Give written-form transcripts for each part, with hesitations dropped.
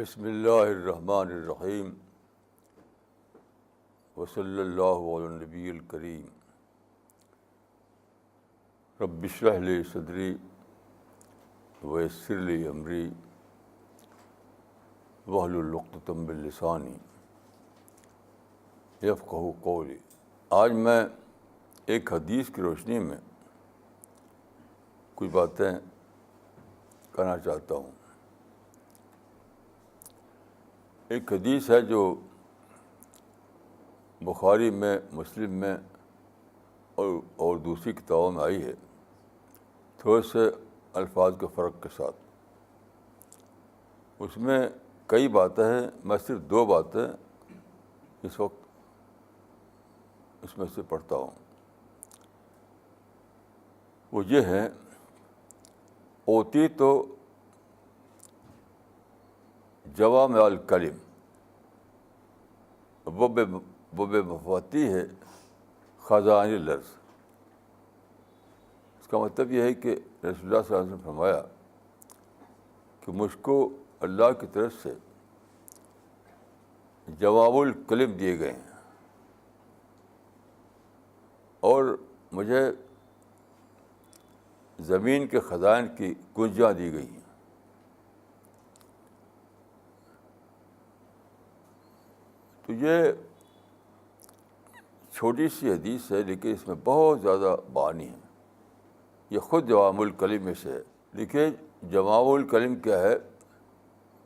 بسم اللہ الرحمن الرحیم وصلی اللہ علی النبی الکریم رب اشرح لی صدری ویسر لی امری واحلل عقدۃ من لسانی یفقہوا قولی۔ آج میں ایک حدیث کی روشنی میں کچھ باتیں کہنا چاہتا ہوں۔ ایک حدیث ہے جو بخاری میں، مسلم میں اور دوسری کتابوں میں آئی ہے، تھوڑے سے الفاظ کے فرق کے ساتھ۔ اس میں کئی باتیں ہیں، میں صرف دو باتیں اس وقت اس میں سے پڑھتا ہوں۔ وہ یہ ہیں: اوتی تو جوامع الکلم و بے مفاتیح خزائن الارض۔ اس کا مطلب یہ ہے کہ رسول اللہ صلی اللہ علیہ وسلم نے فرمایا کہ مجھ کو اللہ کی طرف سے جوامع الکلم دیے گئے ہیں اور مجھے زمین کے خزائن کی کنجیاں دی گئی ہیں۔ تو یہ چھوٹی سی حدیث ہے، لیکن اس میں بہت زیادہ معانی ہے۔ یہ خود جوامع الکلم میں سے ہے۔ دیکھیے، جوامع الکلم کیا ہے،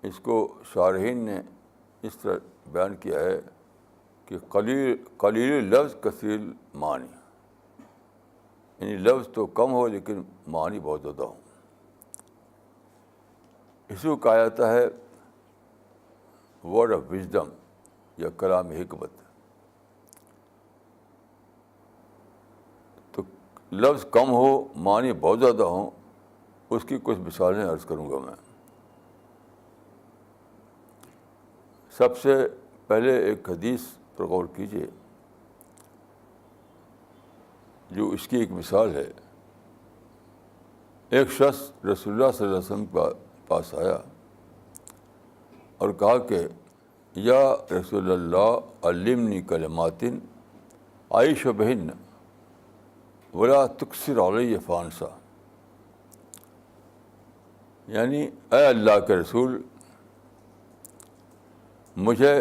اس کو شارحین نے اس طرح بیان کیا ہے کہ قلیل لفظ کثیر معنی، یعنی لفظ تو کم ہو لیکن معنی بہت زیادہ ہو۔ اسی کو کہا جاتا ہے ورڈ آف وزڈم یا کلام حکمت۔ تو لفظ کم ہو، معنی بہت زیادہ ہوں، اس کی کچھ مثالیں عرض کروں گا میں۔ سب سے پہلے ایک حدیث پر غور کیجیے جو اس کی ایک مثال ہے۔ ایک شخص رسول اللہ صلی اللہ علیہ وسلم کے پاس آیا اور کہا کہ یا رسول اللہ علمنی کلمات اعیش بہن ولا تکثر علی فانسا۔ یعنی اے اللہ کے رسول، مجھے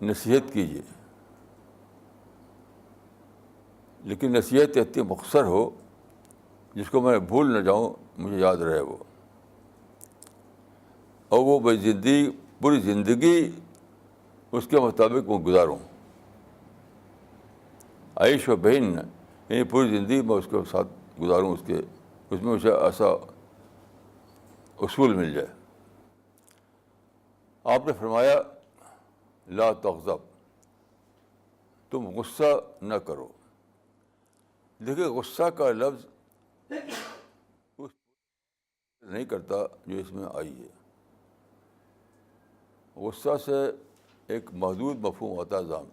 نصیحت کیجیے، لیکن نصیحت اتنی مختصر ہو جس کو میں بھول نہ جاؤں، مجھے یاد رہے وہ، اور وہ پوری زندگی اس کے مطابق میں گزاروں۔ عیش و بہن یعنی پوری زندگی میں اس کے ساتھ گزاروں، اس میں اسے ایسا اصول مل جائے۔ آپ نے فرمایا لا تغضب، تم غصہ نہ کرو۔ دیکھیے، غصہ کا لفظ اس نہیں کرتا جو اس میں آئی ہے۔ غصہ سے ایک محدود مفہوم ہوتا ہے ضامن۔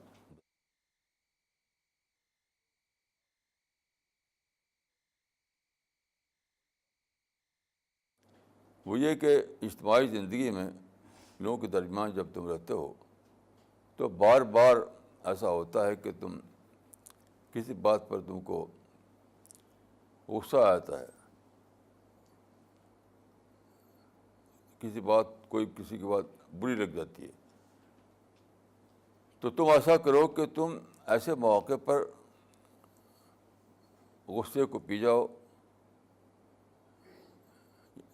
وہ یہ کہ اجتماعی زندگی میں لوگوں کے درمیان جب تم رہتے ہو تو بار بار ایسا ہوتا ہے کہ تم کسی بات پر تم کو غصہ آتا ہے، کوئی کسی کی بات بری لگ جاتی ہے، تو تم ایسا کرو کہ تم ایسے مواقع پر غصے کو پی جاؤ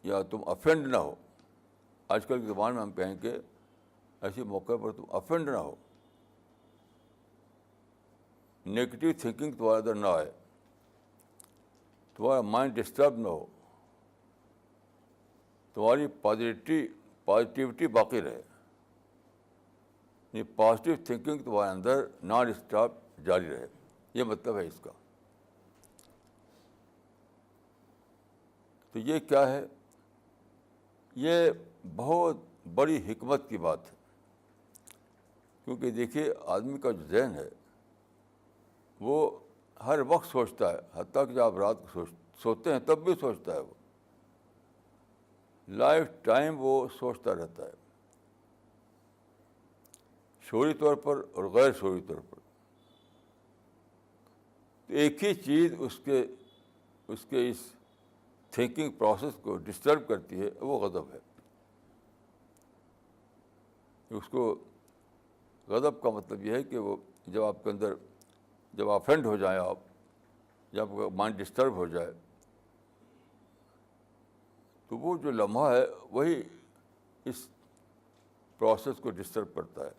یا تم افینڈ نہ ہو۔ آج کل کے زمانے میں ہم کہیں کہ ایسے موقع پر تم افینڈ نہ ہو، نیگیٹو تھنکنگ تمہارے اندر نہ آئے، تمہارا مائنڈ ڈسٹرب نہ ہو، تمہاری پازیٹیوٹی باقی رہے، یہ پازیٹیو تھنکنگ تمہارے اندر نان اسٹاپ جاری رہے، یہ مطلب ہے اس کا۔ تو یہ کیا ہے؟ یہ بہت بڑی حکمت کی بات ہے، کیونکہ دیکھیے، آدمی کا جو ذہن ہے وہ ہر وقت سوچتا ہے، حتیٰ کہ جب آپ رات کو سوتے ہیں تب بھی سوچتا ہے وہ۔ لائف ٹائم وہ سوچتا رہتا ہے، شعوری طور پر اور غیر شعوری طور پر. تو ایک ہی چیز اس کے اس تھنکنگ پروسیس کو ڈسٹرب کرتی ہے، وہ غضب ہے. اس کو غضب کا مطلب یہ ہے کہ وہ جب آپ کے اندر جب افینڈ ہو جائیں، آپ جب آپ کا مائنڈ ڈسٹرب ہو جائے، تو وہ جو لمحہ ہے وہی اس پروسیس کو ڈسٹرب کرتا ہے.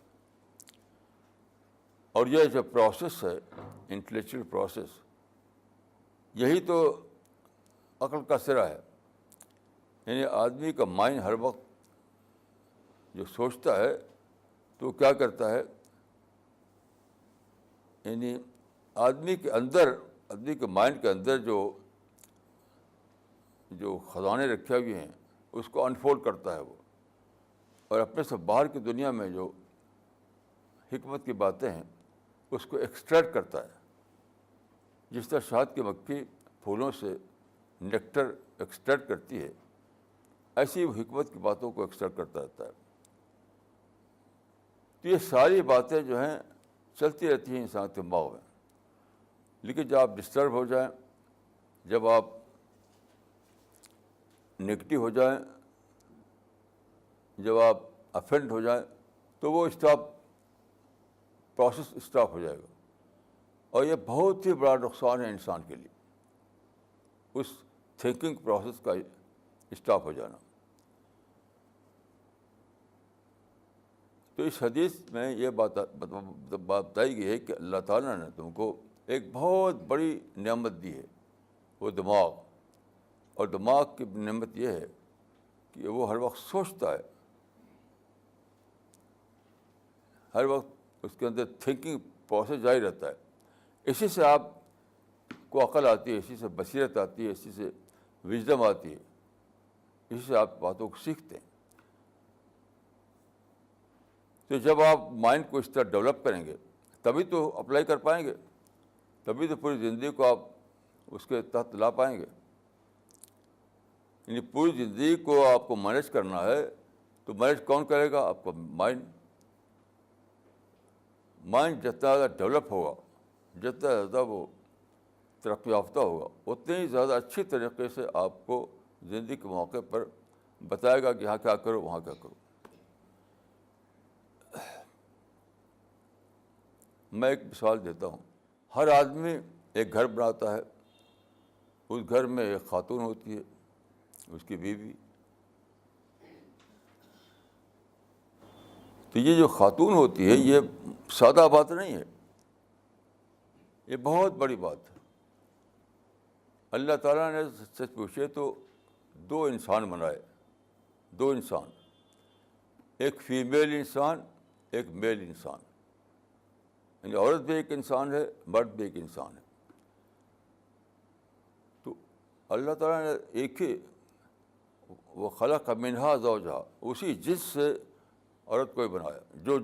اور یہ جو پروسیس ہے انٹلیکچوئل پروسیس، یہی تو عقل کا سرا ہے. یعنی آدمی کا مائنڈ ہر وقت جو سوچتا ہے تو وہ کیا کرتا ہے، یعنی آدمی کے مائنڈ کے اندر جو خزانے رکھے ہوئے ہیں اس کو انفولڈ کرتا ہے وہ، اور اپنے سے باہر کی دنیا میں جو حکمت کی باتیں ہیں اس کو ایکسٹریکٹ کرتا ہے. جس طرح شہد کی مکھی پھولوں سے نیکٹر ایکسٹریکٹ کرتی ہے، ایسی وہ حکمت کی باتوں کو ایکسٹریکٹ کرتا رہتا ہے. تو یہ ساری باتیں جو ہیں چلتی رہتی ہیں انسان کے دماغ میں. لیکن جب آپ ڈسٹرب ہو جائیں، جب آپ نگیٹو ہو جائیں، جب آپ افینڈ ہو جائیں، تو وہ پروسیس اسٹاپ ہو جائے گا. اور یہ بہت ہی بڑا نقصان ہے انسان کے لیے، اس تھنکنگ پروسیس کا اسٹاپ ہو جانا. تو اس حدیث میں یہ بات بتائی گئی ہے کہ اللہ تعالیٰ نے تم کو ایک بہت بڑی نعمت دی ہے، وہ دماغ. اور دماغ کی نعمت یہ ہے کہ وہ ہر وقت سوچتا ہے، ہر وقت اس کے اندر تھنکنگ پروسیس جاری رہتا ہے. اسی سے آپ کو عقل آتی ہے، اسی سے بصیرت آتی ہے، اسی سے وژڈم آتی ہے، اسی سے آپ باتوں کو سیکھتے ہیں. تو جب آپ مائنڈ کو اس طرح ڈیولپ کریں گے تبھی تو اپلائی کر پائیں گے، تبھی تو پوری زندگی کو آپ اس کے تحت لا پائیں گے. یعنی پوری زندگی کو آپ کو مینیج کرنا ہے تو مینیج کون کرے گا؟ آپ کا مائنڈ. مائنڈ جتنا زیادہ ڈیولپ ہوگا، جتنا زیادہ وہ ترقی یافتہ ہوگا، اتنے ہی زیادہ اچھی طریقے سے آپ کو زندگی کے موقع پر بتائے گا کہ یہاں کیا کرو، وہاں کیا کرو. میں ایک مثال دیتا ہوں. ہر آدمی ایک گھر بناتا ہے، اس گھر میں ایک خاتون ہوتی ہے، اس کی بیوی. تو یہ جو خاتون ہوتی ہے یہ سادہ بات نہیں ہے، یہ بہت بڑی بات ہے. اللہ تعالیٰ نے سچ پوچھے تو دو انسان بنائے، دو انسان، ایک فیمیل انسان، ایک میل انسان. یعنی عورت بھی ایک انسان ہے، مرد بھی ایک انسان ہے. تو اللہ تعالیٰ نے ایک ہی وہ خلق منہا زوجہا، اسی جنس سے عورت کو ہی بنایا.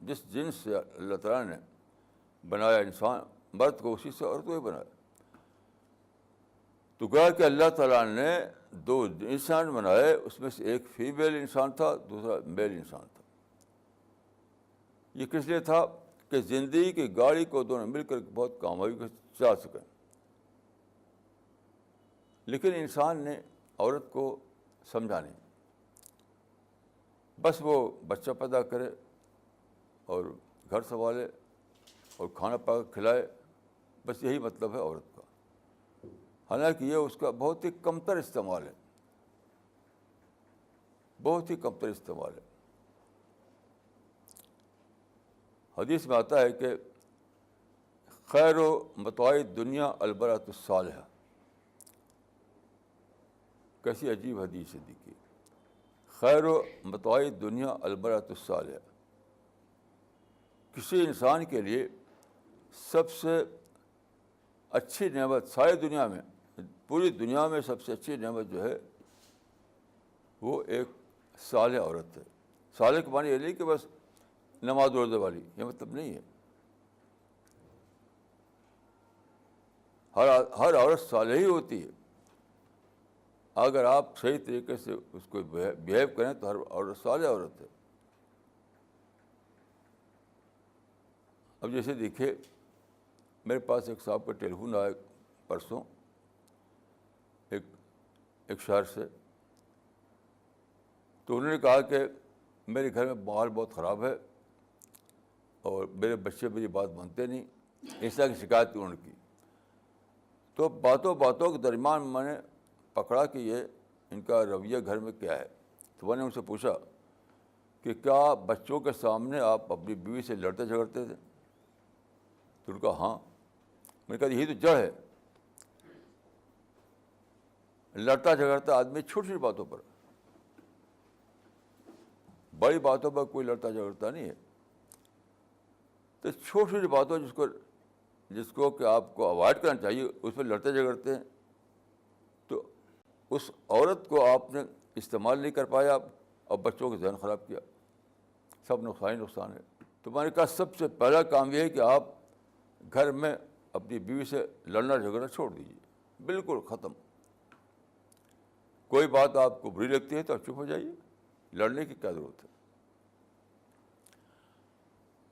جس جنس سے اللہ تعالیٰ نے بنایا انسان مرد کو، اسی سے عورت کو ہی بنایا. تو گویا کہ اللہ تعالیٰ نے دو انسان بنائے، اس میں سے ایک فیمیل انسان تھا، دوسرا میل انسان تھا. یہ کس لیے تھا؟ کہ زندگی کی گاڑی کو دونوں مل کر بہت کامیابی سے چلا سکیں. لیکن انسان نے عورت کو سمجھا نہیں، بس وہ بچہ پیدا کرے اور گھر سنبھالے اور کھانا پکا کھلائے، بس یہی مطلب ہے عورت کا. حالانکہ یہ اس کا بہت ہی کمتر استعمال ہے، بہت ہی کمتر استعمال ہے. حدیث میں آتا ہے کہ خیر و متاع دنیا البرۃ الصالحہ. کیسی عجیب حدیث ہے دیکھیے، خیر و متاع دنیا البرۃ الصالحہ. کسی انسان کے لیے سب سے اچھی نعمت ساری دنیا میں، پوری دنیا میں سب سے اچھی نعمت جو ہے وہ ایک صالح عورت ہے. صالح کے معنی یہ نہیں کہ بس نماز روزے والی، یہ مطلب نہیں ہے. ہر عورت صالح ہی ہوتی ہے، اگر آپ صحیح طریقے سے اس کو بیہیو کریں تو ہر عورت صالح عورت ہے. اب جیسے دیکھیے, میرے پاس ایک صاحب کا ٹیلیفون آیا پرسوں ایک شہر سے, تو انہوں نے کہا کہ میرے گھر میں ماحول بہت خراب ہے اور میرے بچے میری بات مانتے نہیں, اس طرح کی شکایت انہوں نے کی. تو باتوں کے درمیان میں نے پکڑا کہ یہ ان کا رویہ گھر میں کیا ہے. تو میں نے ان سے پوچھا کہ کیا بچوں کے سامنے آپ اپنی بیوی سے لڑتے جھگڑتے تھے؟ تو ان کا ہاں. میں نے کہا یہی تو جڑ ہے. لڑتا جھگڑتا آدمی چھوٹی چھوٹی باتوں پر, بڑی باتوں پر کوئی لڑتا جھگڑتا نہیں ہے. تو چھوٹی چھوٹی باتوں جس کو کہ آپ کو اوائڈ کرنا چاہیے, اس پہ لڑتے جھگڑتے ہیں. تو اس عورت کو آپ نے استعمال نہیں کر پایا اور بچوں کے ذہن خراب کیا. سب نقصان ہی نقصان ہے. تو میں نے کہا سب سے پہلا کام یہ ہے کہ آپ گھر میں اپنی بیوی سے لڑنا جھگڑنا چھوڑ دیجیے, بالکل ختم. کوئی بات آپ کو بری لگتی ہے تو آپ چپ ہو جائیے, لڑنے کی کیا ضرورت ہے.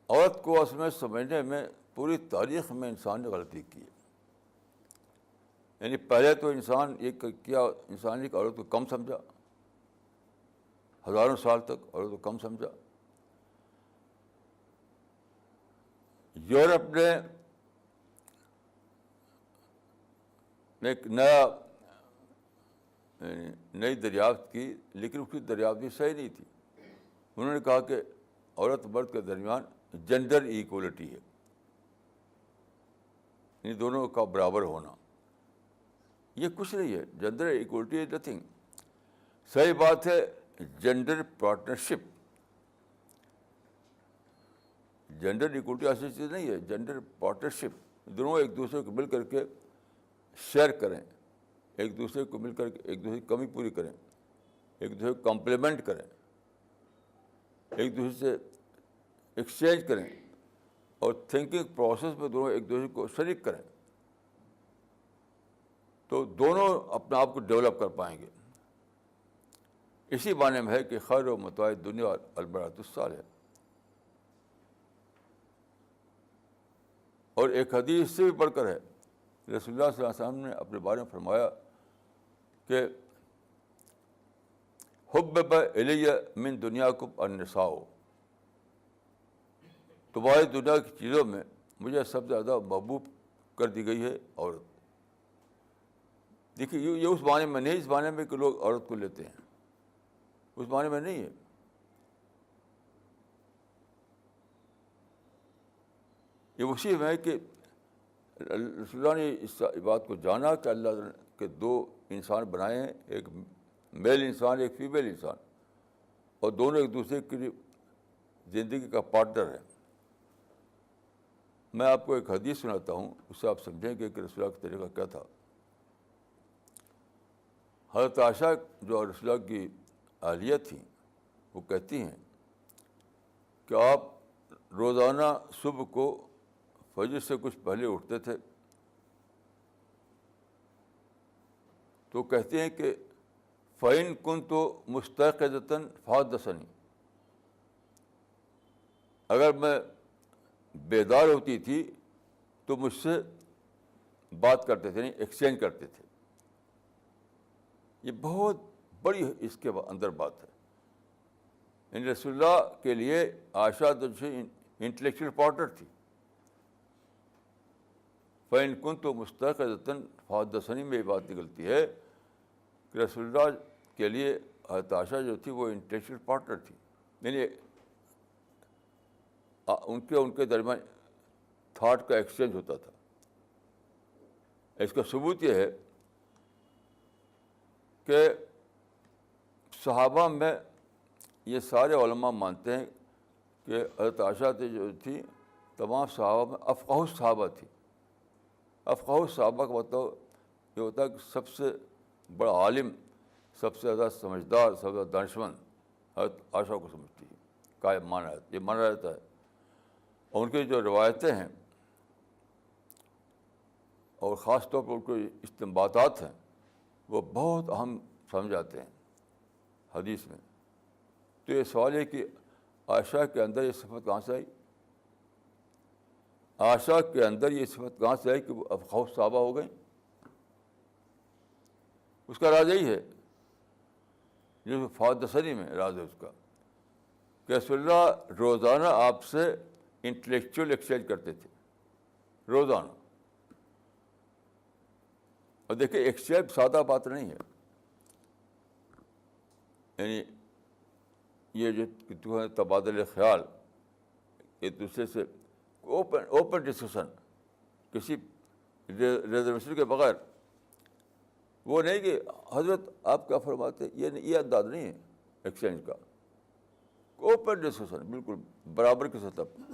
عورت کو اس میں سمجھنے میں پوری تاریخ میں انسان نے غلطی کی ہے. یعنی پہلے تو انسان یہ کیا, انسان نے عورت کو کم سمجھا, ہزاروں سال تک عورت کو کم سمجھا. یورپ نے ایک نئی دریافت کی, لیکن اس کی دریافت بھی صحیح نہیں تھی. انہوں نے کہا کہ عورت مرد کے درمیان جینڈر ایکولیٹی ہے, ان دونوں کا برابر ہونا. یہ کچھ نہیں ہے, جینڈر ایکولیٹی از نتھنگ. صحیح بات ہے جینڈر پارٹنرشپ, جینڈر ایکولیٹی ایسی چیز نہیں ہے. جینڈر پارٹنرشپ, دونوں ایک دوسرے کو مل کر کے شیئر کریں, ایک دوسرے کو مل کر کے ایک دوسرے کی کمی پوری کریں, ایک دوسرے کو کمپلیمنٹ کریں, ایک دوسرے سے ایکسچینج کریں, اور تھنکنگ پروسیس میں دونوں ایک دوسرے کو شریک کریں, تو دونوں اپنے آپ کو ڈیولپ کر پائیں گے. اسی معنی میں ہے کہ خیر و متاع دنیا البراۃ الصالحہ. اور ایک حدیث سے بھی بڑھ کر ہے, رسول اللہ صلی اللہ علیہ وسلم نے اپنے بارے میں فرمایا کہ حبب الی من دنیاکم النساء, تمہاری دنیا کی چیزوں میں مجھے سب سے زیادہ محبوب کر دی گئی ہے عورت. دیکھیے یہ اس معنی میں نہیں, اس معنی میں کہ لوگ عورت کو لیتے ہیں, اس معنی میں نہیں ہے. یہ اسی میں ہے کہ رسول اللہ نے اس بات کو جانا کہ اللہ کے دو انسان بنائے ہیں, ایک میل انسان ایک فیمیل انسان, اور دونوں ایک دوسرے کے لیے زندگی کا پارٹنر ہے. میں آپ کو ایک حدیث سناتا ہوں, اس سے آپ سمجھیں گے کہ رسول اللہ کا طریقہ کیا تھا. حضرت عائشہ جو رسول اللہ کی اہلیہ تھیں, وہ کہتی ہیں کہ آپ روزانہ صبح کو فجر سے کچھ پہلے اٹھتے تھے, تو کہتے ہیں کہ فَإِن كُنْتُ مُسْتَيْقِظَةً فَحَدِّثْنِي, اگر میں بیدار ہوتی تھی تو مجھ سے بات کرتے تھے, نہیں ایکسچینج کرتے تھے. یہ بہت بڑی اس کے اندر بات ہے. ان رسول اللہ کے لیے عائشہ تو انٹلیکچوئل پارٹنر تھی. فَإِن كُنْتُ مُسْتَيْقِظَةً فَحَدِّثْنِی میں یہ بات نکلتی ہے کہ رسول اللہ کے لیے حضرت عائشہ جو تھی وہ انٹلیکچوئل پارٹنر تھی, یعنی ان کے درمیان تھاٹ کا ایکسچینج ہوتا تھا. اس کا ثبوت یہ ہے کہ صحابہ میں یہ سارے علماء مانتے ہیں کہ حضرت عائشہ جو تھی تمام صحابہ میں افقہ صحابہ تھی. افقہ صحابہ کا مطلب یہ ہوتا ہے کہ سب سے بڑا عالم, سب سے زیادہ سمجھدار, سب سے زیادہ دانشمند حضرت عائشہ کو سمجھتی ہے, کا یہ مانا جاتا ہے. اور ان کی جو روایتیں ہیں اور خاص طور پر ان کے استنباطات ہیں وہ بہت اہم سمجھاتے ہیں حدیث میں. تو یہ سوال ہے کہ عائشہ کے اندر یہ صفت کہاں سے آئی؟ عائشہ کے اندر یہ صفت کہاں سے آئی کہ وہ اب خوف صحابہ ہو گئیں؟ اس کا راز یہی ہے جو فادثنی میں راز ہے اس کا کہ رسول اللہ روزانہ آپ سے انٹلیکچوئل ایکسچینج کرتے تھے روزانہ. اور دیکھیں ایکسچینج سادہ بات نہیں ہے. یعنی یہ جو تبادلہ خیال ایک دوسرے سے اوپن ڈسکشن کسی ریزرویشن کے بغیر, وہ نہیں کہ حضرت آپ کیا فرماتے, یہ انداز نہیں ہے ایکسچینج کا. اوپن ڈسکشن بالکل برابر کی سطح پر.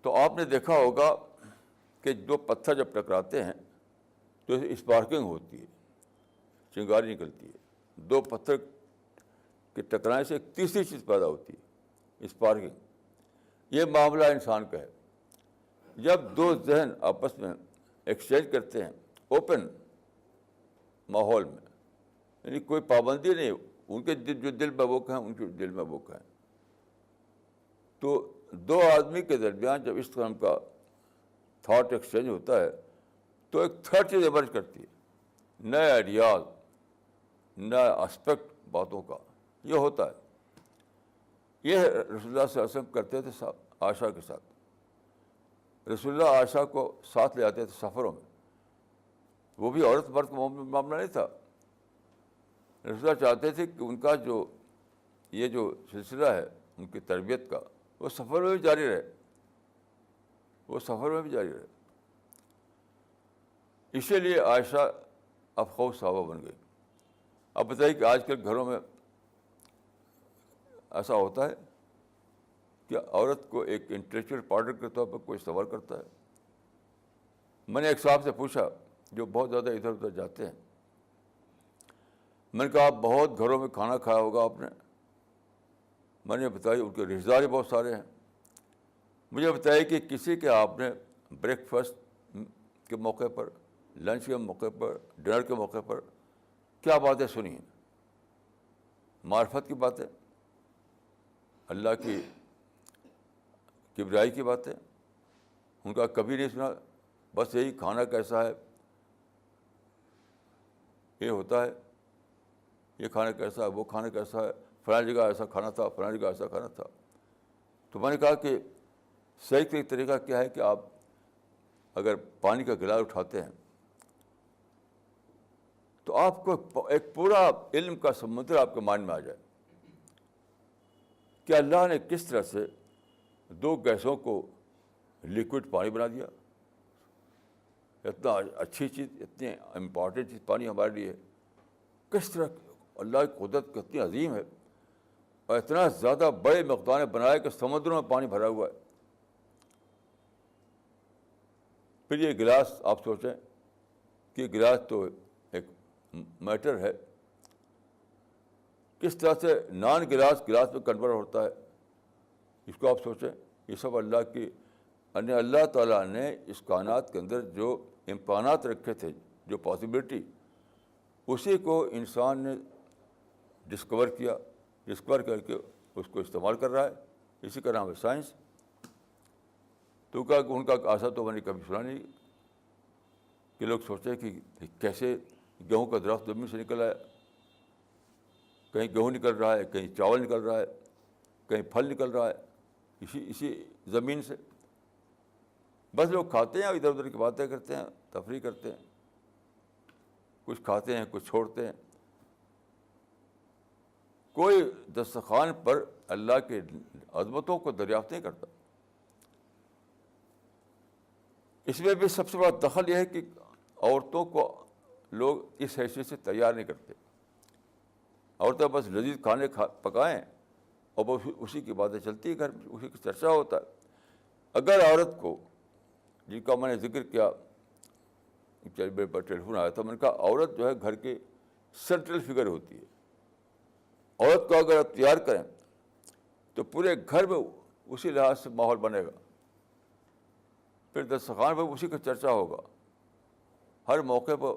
تو آپ نے دیکھا ہوگا کہ دو پتھر جب ٹکراتے ہیں تو اسپارکنگ ہوتی ہے, چنگاری نکلتی ہے. دو پتھر کے ٹکرانے سے ایک تیسری چیز پیدا ہوتی ہے, اسپارکنگ. یہ معاملہ انسان کا ہے. جب دو ذہن آپس میں ایکسچینج کرتے ہیں اوپن ماحول میں, یعنی کوئی پابندی نہیں, ان کے جو دل میں وہ کہیں ان کے دل میں وہ کہیں, تو دو آدمی کے درمیان جب اس قسم کا تھاٹ ایکسچینج ہوتا ہے تو ایک تھرڈ چیز ایمرج کرتی ہے, نئے آئیڈیاز, نیا اسپیکٹ باتوں کا. یہ ہوتا ہے. یہ رسول اللہ صلی اللہ علیہ وسلم کرتے تھے عائشہ کے ساتھ. رسول اللہ عائشہ کو ساتھ لے آتے تھے سفروں میں. وہ بھی عورت مرد کا معاملہ نہیں تھا. رسول اللہ چاہتے تھے کہ ان کا یہ جو سلسلہ ہے ان کی تربیت کا, وہ سفر میں بھی جاری رہے, وہ سفر میں بھی جاری رہے. اسی لیے عائشہ اب خوف صحابہ بن گئی. اب بتائیے کہ آج کل گھروں میں ایسا ہوتا ہے کہ عورت کو ایک انٹلیکچوئل پارٹنر کے طور پر کوئی استعمال کرتا ہے. میں نے ایک صاحب سے پوچھا جو بہت زیادہ ادھر ادھر جاتے ہیں, میں نے کہا آپ بہت گھروں میں کھانا کھایا ہوگا آپ نے. میں نے بتایا ان کے رشتہ دار بہت سارے ہیں. مجھے بتایا کہ کسی کے آپ نے بریک فاسٹ کے موقع پر, لنچ کے موقع پر, ڈنر کے موقع پر کیا باتیں سنی ہیں؟ معرفت کی باتیں, اللہ کی کبریائی کی باتیں. ان کا کبھی نہیں سنا, بس یہی کھانا کیسا ہے, یہ ہوتا ہے, یہ کھانا کیسا ہے, وہ کھانا کیسا ہے, فلاں جگہ ایسا کھانا تھا, فلاں جگہ ایسا کھانا تھا. تو میں نے کہا کہ صحیح طریقہ کیا ہے کہ آپ اگر پانی کا گلاس اٹھاتے ہیں تو آپ کو ایک پورا علم کا سمندر آپ کے مائنڈ میں آ جائے کہ اللہ نے کس طرح سے دو گیسوں کو لیکوڈ پانی بنا دیا. اتنا اچھی چیز, اتنی امپورٹنٹ چیز پانی ہمارے لیے, کس طرح اللہ کی قدرت کتنی عظیم ہے, اور اتنا زیادہ بڑے مقدار میں بنایا کہ سمندروں میں پانی بھرا ہوا ہے. پھر یہ گلاس آپ سوچیں کہ گلاس تو ایک میٹر ہے, کس طرح سے نان گلاس گلاس میں کنورٹ ہوتا ہے, اس کو آپ سوچیں. یہ سب اللہ کی, یعنی اللہ تعالیٰ نے اس کائنات کے اندر جو امکانات رکھے تھے, جو پاسبلٹی, اسی کو انسان نے ڈسکور کیا, ڈسکور کر کے اس کو استعمال کر رہا ہے. اسی کا نام ہے سائنس. تو کیا ان کا ایسا تو میں نے کبھی سنا نہیں کہ لوگ سوچیں کہ کیسے گیہوں کا درخت زمین سے نکل آیا. کہیں گیہوں نکل رہا ہے, کہیں چاول نکل رہا ہے, کہیں پھل نکل رہا ہے اسی زمین سے. بس لوگ کھاتے ہیں, ادھر ادھر کی باتیں کرتے ہیں, تفریح کرتے ہیں, کچھ کھاتے ہیں, کچھ چھوڑتے ہیں. کوئی دسترخوان پر اللہ کے عظمتوں کو دریافت نہیں کرتا. اس میں بھی سب سے بڑا دخل یہ ہے کہ عورتوں کو لوگ اس حیثیت سے تیار نہیں کرتے. عورتیں بس لذیذ کھانے پکائیں اور بس اسی کی باتیں چلتی ہیں گھر میں, اسی کی چرچا ہوتا ہے. اگر عورت کو, جن کا میں نے ذکر کیا, میرے پر ٹیلیفون آیا تھا, میں نے کہا عورت جو ہے گھر کی سینٹرل فگر ہوتی ہے. عورت کو اگر آپ تیار کریں تو پورے گھر میں اسی لحاظ سے ماحول بنے گا. پھر دسترخوان پہ اسی کا چرچا ہوگا, ہر موقع پر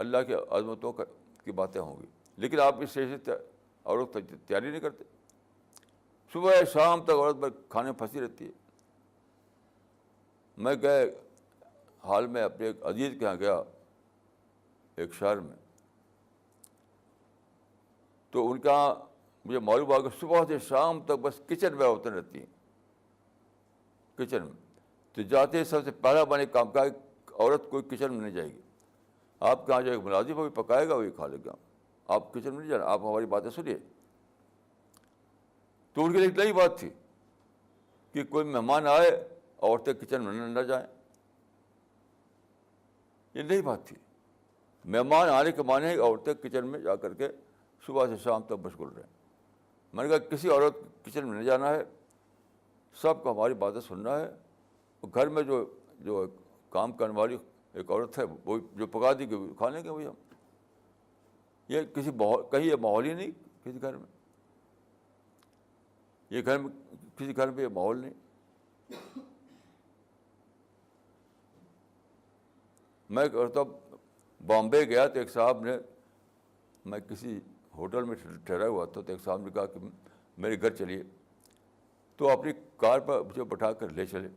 اللہ کی عظمتوں کی باتیں ہوں گی. لیکن آپ اس سے عورت تیاری نہیں کرتے. صبح شام تک عورت پر کھانے پھنسی رہتی ہے. میں گئے حال میں اپنے ایک عزیز کے یہاں گیا ایک شہر میں, تو ان کے یہاں مجھے معلوم ہوا کہ صبح سے شام تک بس کچن میں عورتیں رہتی ہیں, کچن میں. تو جاتے ہی سب سے پہلا بنے کام کا عورت کوئی کچن میں نہیں جائے گی. آپ کے یہاں جو ایک ملازم وہی پکائے گا وہی کھا لے گا, آپ کچن میں نہیں جانا, آپ ہماری باتیں سنیے. تو ان کے لیے ایک نئی بات تھی کہ کوئی مہمان آئے عورتیں کچن میں نہ جائیں. یہ نئی بات تھی. مہمان آنے کے معنی عورتیں کچن میں جا کر کے صبح سے شام تک مشغول رہیں. میں نے کہا کسی عورت کچن میں نہیں جانا ہے, سب کو ہماری باتیں سننا ہے. گھر میں جو کام کرنے والی ایک عورت ہے وہ جو پکا دی کہ کھا لیں گے وہی ہم. یہ کہیں یہ ماحول ہی نہیں کسی گھر میں, یہ گھر میں کسی گھر میں یہ ماحول نہیں. میں کرتا بامبے گیا تو ایک صاحب نے, میں کسی ہوٹل میں ٹھہرا ہوا تھا, تو ایک صاحب نے کہا کہ میرے گھر چلیے, تو اپنی کار پر مجھے بٹھا کر لے چلے.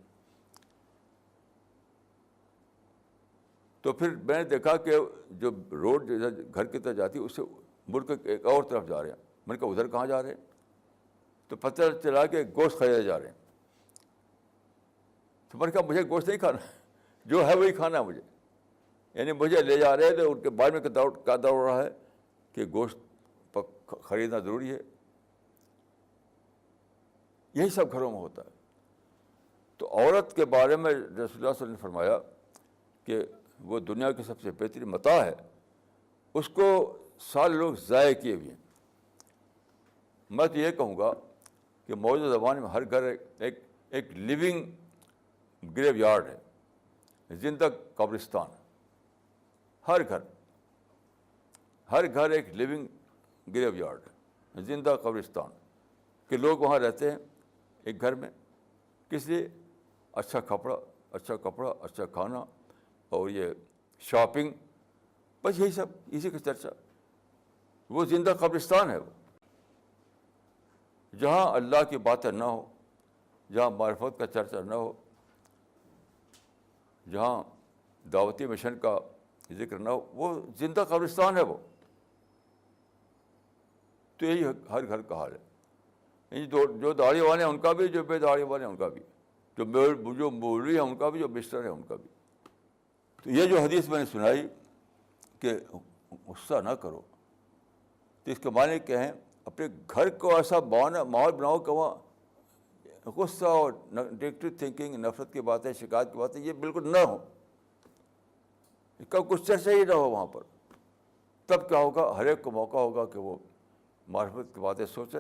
تو پھر میں نے دیکھا کہ جو روڈ گھر کی طرف جاتی ہے اس سے مڑ کے ایک اور طرف جا رہے ہیں. میں نے کہا ادھر کہاں جا رہے ہیں؟ تو پتہ چلا کہ گوشت خریدے جا رہے ہیں. تو میں نے کہا مجھے گوشت نہیں کھانا, جو ہے وہی کھانا ہے مجھے. یعنی مجھے لے جا رہے ہیں تو ان کے بارے میں کیا دوڑ رہا ہے کہ گوشت خریدنا ضروری ہے. یہی سب گھروں میں ہوتا ہے. تو عورت کے بارے میں رسول اللہ صلی اللہ علیہ وسلم نے فرمایا کہ وہ دنیا کی سب سے بہترین متاع ہے, اس کو سارے لوگ ضائع کیے ہوئے ہیں. میں تو یہ کہوں گا کہ موجودہ زمانے میں ہر گھر ایک لیونگ گریو یارڈ ہے, زندہ قبرستان. ہر گھر ایک لیونگ گریو یارڈ ہے, زندہ قبرستان, کہ لوگ وہاں رہتے ہیں ایک گھر میں. کس لیے؟ اچھا کپڑا, اچھا کھانا, اور یہ شاپنگ, بس یہی سب, اسی کی چرچا. وہ زندہ قبرستان ہے وہ, جہاں اللہ کی باتیں نہ ہو, جہاں معرفت کا چرچا نہ ہو, جہاں دعوتی مشن کا ذکر نہ ہو, وہ زندہ قبرستان ہے وہ. تو یہی ہر گھر کا حال ہے. یعنی جو داڑھی والے ہیں ان کا بھی, جو بے داڑھی والے ہیں ان کا بھی, جو مولوی ہیں ان کا بھی, جو مسٹر ہے ان کا بھی. تو یہ جو حدیث میں نے سنائی کہ غصہ نہ کرو, تو اس کے معنی کیا ہیں؟ اپنے گھر کو ایسا ماحول بناؤ کہ وہاں غصہ اور نیگیٹو تھنکنگ, نفرت کی باتیں, شکایت کی باتیں یہ بالکل نہ ہو, اس کا کچھ چرچا ہی نہ ہو وہاں پر. تب کیا ہوگا؟ ہر ایک کو موقع ہوگا کہ وہ معرفت کی باتیں سوچے,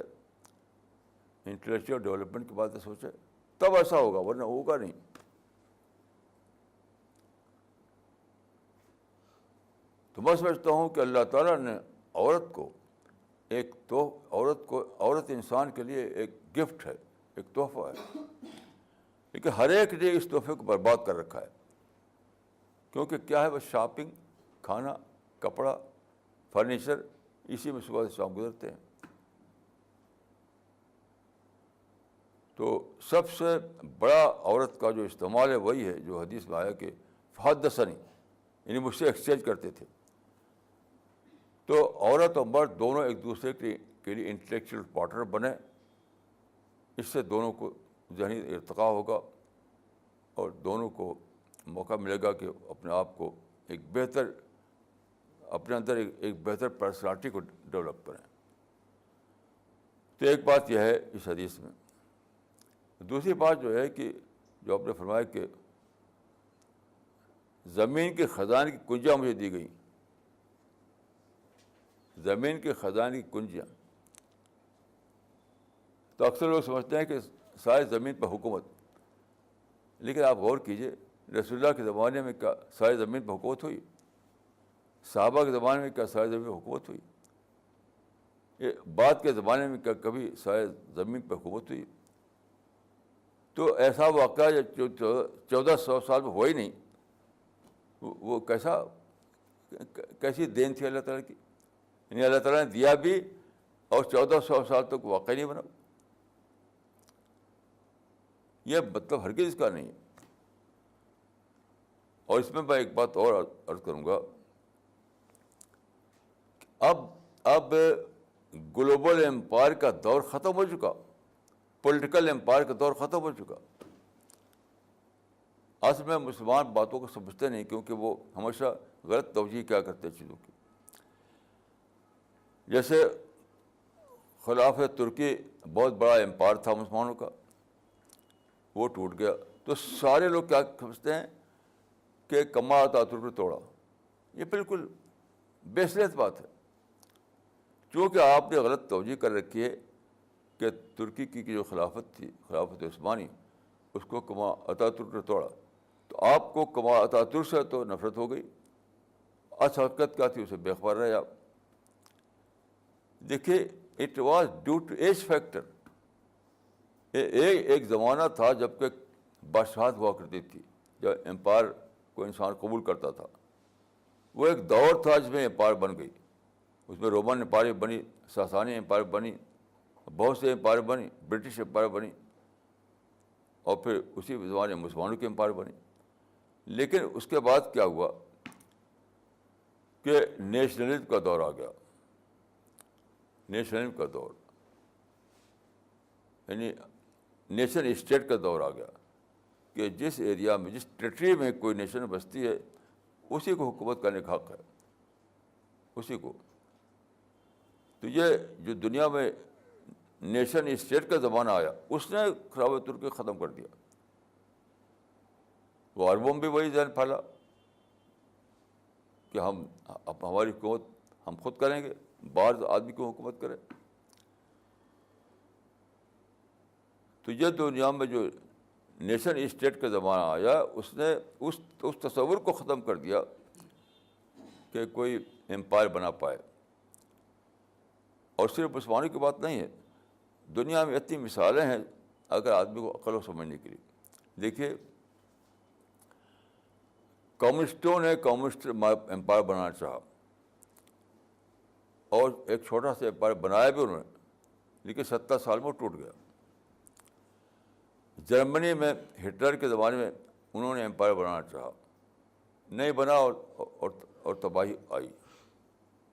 انٹلیکچوئل ڈیولپمنٹ کی باتیں سوچے, تب ایسا ہوگا, ورنہ ہوگا نہیں. تو میں سمجھتا ہوں کہ اللہ تعالیٰ نے عورت انسان کے لیے ایک گفٹ ہے, ایک تحفہ ہے, لیکن ہر ایک نے اس تحفے کو برباد کر رکھا ہے. کیونکہ کیا ہے؟ بس شاپنگ, کھانا, کپڑا, فرنیچر, اسی میں صبح سے شام گزرتے ہیں. تو سب سے بڑا عورت کا جو استعمال ہے وہی ہے جو حدیث میں آیا کہ فحدثنی, یعنی مجھ سے ایکسچینج کرتے تھے. تو عورت اور مرد دونوں ایک دوسرے کے لیے انٹلیکچوئل پارٹنر بنے, اس سے دونوں کو ذہنی ارتقاء ہوگا اور دونوں کو موقع ملے گا کہ اپنے آپ کو اپنے اندر ایک بہتر پرسنالٹی کو ڈیولپ کریں. تو ایک بات یہ ہے اس حدیث میں. دوسری بات جو ہے کہ جو آپ نے فرمایا کہ زمین کے خزانے کی کنجیاں مجھے دی گئیں, زمین کے خزانے کی کنجیاں. تو اکثر لوگ سمجھتے ہیں کہ ساری زمین پر حکومت, لیکن آپ غور کیجئے رسول اللہ کے زمانے میں کیا ساری زمین پر حکومت ہوئی؟ صحابہ کے زمانے میں کیا ساری زمین پر حکومت ہوئی؟ یہ بعد کے زمانے میں کیا کبھی ساری زمین پر حکومت ہوئی؟ تو ایسا واقعہ جو 1400 سال میں ہوا ہی نہیں, وہ کیسا کیسی دین تھی اللہ تعالیٰ کی. یعنی اللہ تعالیٰ نے دیا بھی اور 1400 سال تک واقع نہیں بنا. یہ مطلب ہرگز اس کا نہیں ہے. اور اس میں ایک بات اور عرض کروں گا. اب گلوبل امپائر کا دور ختم ہو چکا, پولیٹیکل امپائر کا دور ختم ہو چکا. اصل میں مسلمان باتوں کو سمجھتے نہیں, کیونکہ وہ ہمیشہ غلط توجہ کیا کرتے ہیں چیزوں کی. جیسے خلافت ترکی بہت بڑا امپائر تھا مسلمانوں کا, وہ ٹوٹ گیا, تو سارے لوگ کیا سمجھتے ہیں کہ کما اتاترک نے توڑا. یہ بالکل بیس لیس بات ہے, چونکہ آپ نے غلط توجہ کر رکھی ہے کہ ترکی کی جو خلافت تھی, خلافت عثمانی, اس کو کما اتاترک نے توڑا. تو آپ کو کما اتاترک سے تو نفرت ہو گئی, اصل حقیقت کیا تھی اسے بے خبر رہے آپ. دیکھیے, it was due to age factor. ایک زمانہ تھا جب کہ بادشاہت ہوا کرتی تھی, جب امپائر کو انسان قبول کرتا تھا. وہ ایک دور تھا جس میں امپائر بن گئی. اس میں رومن امپائر بنی, ساسانی امپائر بنی, بہت سے امپائر بنی, برٹش امپائر بنی, اور پھر اسی زمانے میں مسلمانوں کی امپائر بنی. لیکن اس کے بعد کیا ہوا کہ نیشنلزم کا دور آ گیا. نیشنلزم کا دور, یعنی نیشن اسٹیٹ کا دور آ گیا کہ جس ایریا میں, جس ٹریٹری میں کوئی نیشن بستی ہے, اسی کو حکومت کرنے کا حق ہے, اسی کو. تو یہ جو دنیا میں نیشن اسٹیٹ کا زمانہ آیا, اس نے خلافت ترکی ختم کر دیا. وہ عربوں میں بھی وہی ذہن پھیلا کہ ہماری حکومت ہم خود کریں گے, باہر آدمی کو حکومت کرے. تو یہ دنیا میں جو نیشن اسٹیٹ کا زمانہ آیا, اس نے اس تصور کو ختم کر دیا کہ کوئی امپائر بنا پائے. اور صرف مسلمانوں کی بات نہیں ہے, دنیا میں اتنی مثالیں ہیں اگر آدمی کو عقل و سمجھنے کے لیے. دیکھیے, کمیونسٹوں نے کمیونسٹ امپائر بنانا چاہا, اور ایک چھوٹا سا امپائر بنایا بھی انہوں نے, لیکن 70 سال میں وہ ٹوٹ گیا. جرمنی میں ہٹلر کے زمانے میں انہوں نے امپائر بنانا چاہا, نہیں بنا, اور تباہی آئی.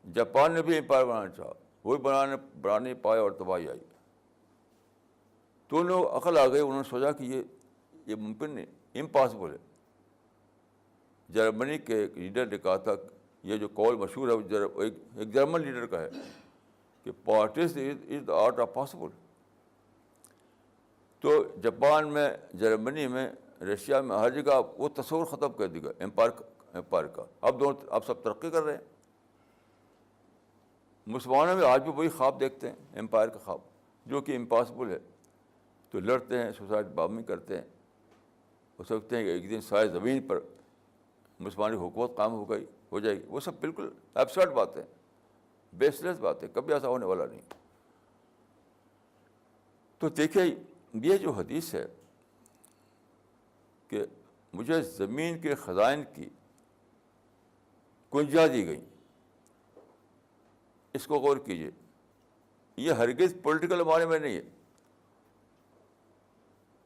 جاپان نے بھی امپائر بنانا چاہا, وہ بھی بنا نہیں پائے, اور تباہی آئی. تو ان لوگ عقل آ گئی, انہوں نے سوچا کہ یہ ممکن نہیں, امپاسبل ہے. جرمنی کے ایک لیڈر نے کہا تھا, یہ جو قول مشہور ہے ایک جرمن لیڈر کا ہے, کہ politics is the art of possible. تو جاپان میں, جرمنی میں, رشیا میں, ہر جگہ وہ تصور ختم کر دے گا امپائر کا. اب سب ترقی کر رہے ہیں. مسلمانوں میں آج بھی وہی خواب دیکھتے ہیں, امپائر کا خواب, جو کہ امپاسبل ہے. تو لڑتے ہیں, سوسائڈ بامبنگ کرتے ہیں, وہ سوچتے ہیں کہ ایک دن سائے زمین پر مسلمانی حکومت قائم ہو جائے گی. وہ سب بالکل ایبسرڈ باتیں, بیس لیس باتیں, کبھی ایسا ہونے والا نہیں. تو دیکھیے, یہ جو حدیث ہے کہ مجھے زمین کے خزائن کی کنجا دی گئی, اس کو غور کیجیے. یہ ہرگز پولیٹیکل معنی میں نہیں ہے,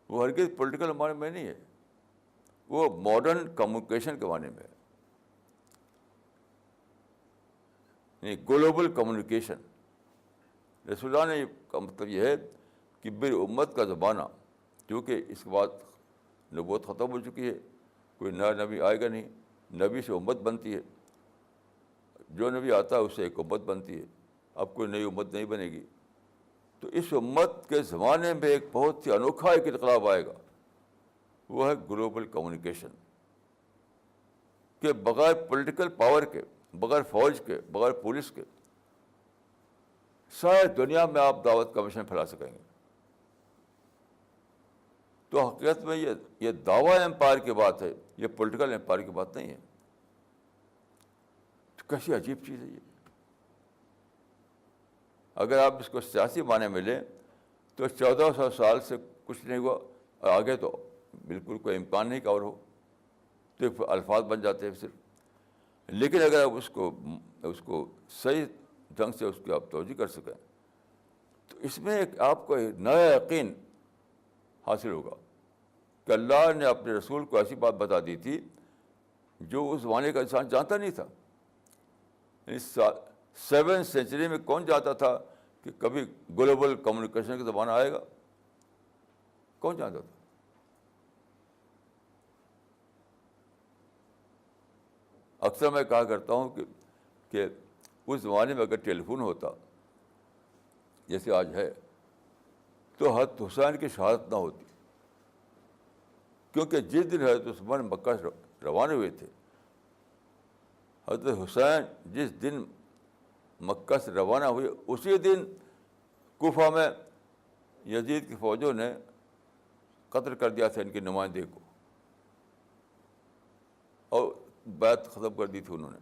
وہ ہرگز پولیٹیکل معنی میں نہیں ہے, وہ ماڈرن کمیونیکیشن کے معنی میں ہے, یعنی گلوبل کمیونیکیشن. رسول اللہ نے کا مطلب یہ ہے کہ میری امت کا زمانہ, کیونکہ اس کے بعد نبوت ختم ہو چکی ہے, کوئی نیا نبی آئے گا نہیں, نبی سے امت بنتی ہے, جو نبی آتا ہے اس سے ایک امت بنتی ہے, اب کوئی نئی امت نہیں بنے گی. تو اس امت کے زمانے میں ایک بہت ہی انوکھا ایک انقلاب آئے گا, وہ ہے گلوبل کمیونیکیشن. کہ بغیر پولیٹیکل پاور کے, بغیر فوج کے, بغیر پولیس کے, شاید دنیا میں آپ دعوت کا مشن پھیلا سکیں گے. تو حقیقت میں یہ دعویٰ امپائر کی بات ہے, یہ پولیٹیکل امپائر کی بات نہیں ہے. تو کیسی عجیب چیز ہے یہ. اگر آپ اس کو سیاسی معنی میں لیں تو 1400 سال سے کچھ نہیں ہوا, اور آگے تو بالکل کوئی امکان نہیں کہ اور ہو. تو الفاظ بن جاتے ہیں صرف. لیکن اگر آپ اس کو صحیح ڈھنگ سے اس کی آپ توجہ کر سکیں تو اس میں ایک آپ کو ایک نیا یقین حاصل ہوگا کہ اللہ نے اپنے رسول کو ایسی بات بتا دی تھی جو اس زمانے کا انسان جانتا نہیں تھا. یعنی 7 سینچری میں کون جانتا تھا کہ کبھی گلوبل کمیونیکیشن کا زمانہ آئے گا؟ کون جانتا تھا؟ اکثر میں کہا کرتا ہوں کہ اس زمانے میں اگر ٹیلی فون ہوتا جیسے آج ہے تو حضرت حسین کی شہادت نہ ہوتی، کیونکہ جس دن حضرت عثمان مکہ سے روانہ ہوئے تھے، حضرت حسین جس دن مکہ سے روانہ ہوئے اسی دن کوفہ میں یزید کی فوجوں نے قتل کر دیا تھا ان کے نمائندے کو، اور بیعت ختم کر دی تھی انہوں نے.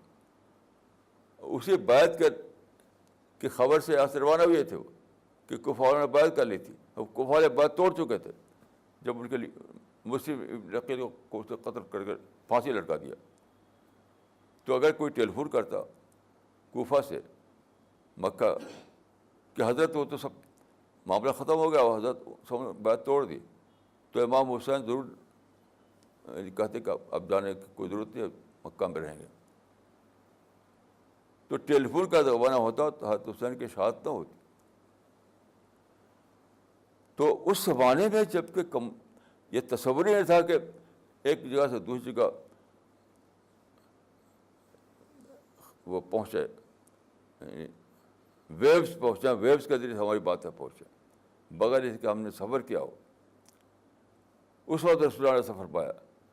اسی بیعت کی خبر سے یہاں سے روانہ ہوئے تھے وہ کہ کوفہ والوں نے بیعت کر لی تھی، اور کوفہ والے بیعت توڑ چکے تھے جب ان کے لیے مسلم عقیل کو قتل کر کے پھانسی لٹکا دیا. تو اگر کوئی ٹیلی فون کرتا کوفہ سے مکہ کہ حضرت وہ تو سب معاملہ ختم ہو گیا، وہ حضرت سب نے بیعت توڑ دی، تو امام حسین ضرور کہتے کہ اب جانے کی کوئی ضرورت نہیں، مکہ میں رہیں گے. تو ٹیلی فون کا زمانہ ہوتا تو حضرت حسین کی شہادت نہ ہوتی. تو اس زمانے میں جبکہ یہ تصور ہی نہیں تھا کہ ایک جگہ سے دوسری جگہ وہ پہنچے، ویوز پہنچے، ویوز کے ذریعے ہماری باتیں پہنچے بغیر اس کے ہم نے سفر کیا ہو. اس وقت رسول اللہ نے سفر پایا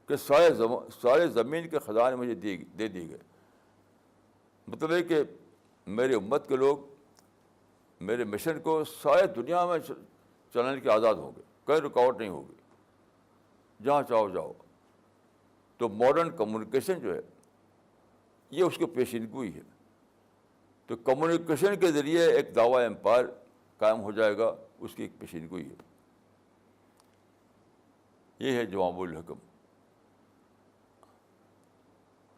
کہ سارے زمین کے خزانے مجھے دے دی گئے. مطلب ہے کہ میری امت کے لوگ میرے مشن کو سارے دنیا میں چلانے کے آزاد ہوں گے، کوئی رکاوٹ نہیں ہوگی، جہاں چاہو جاؤ. تو ماڈرن کمیونیکیشن جو ہے یہ اس کی پیشین گوئی ہے. تو کمیونیکیشن کے ذریعے ایک دعویٰ امپائر قائم ہو جائے گا، اس کی ایک پیشین گوئی ہے. یہ ہے جوامع الحکم.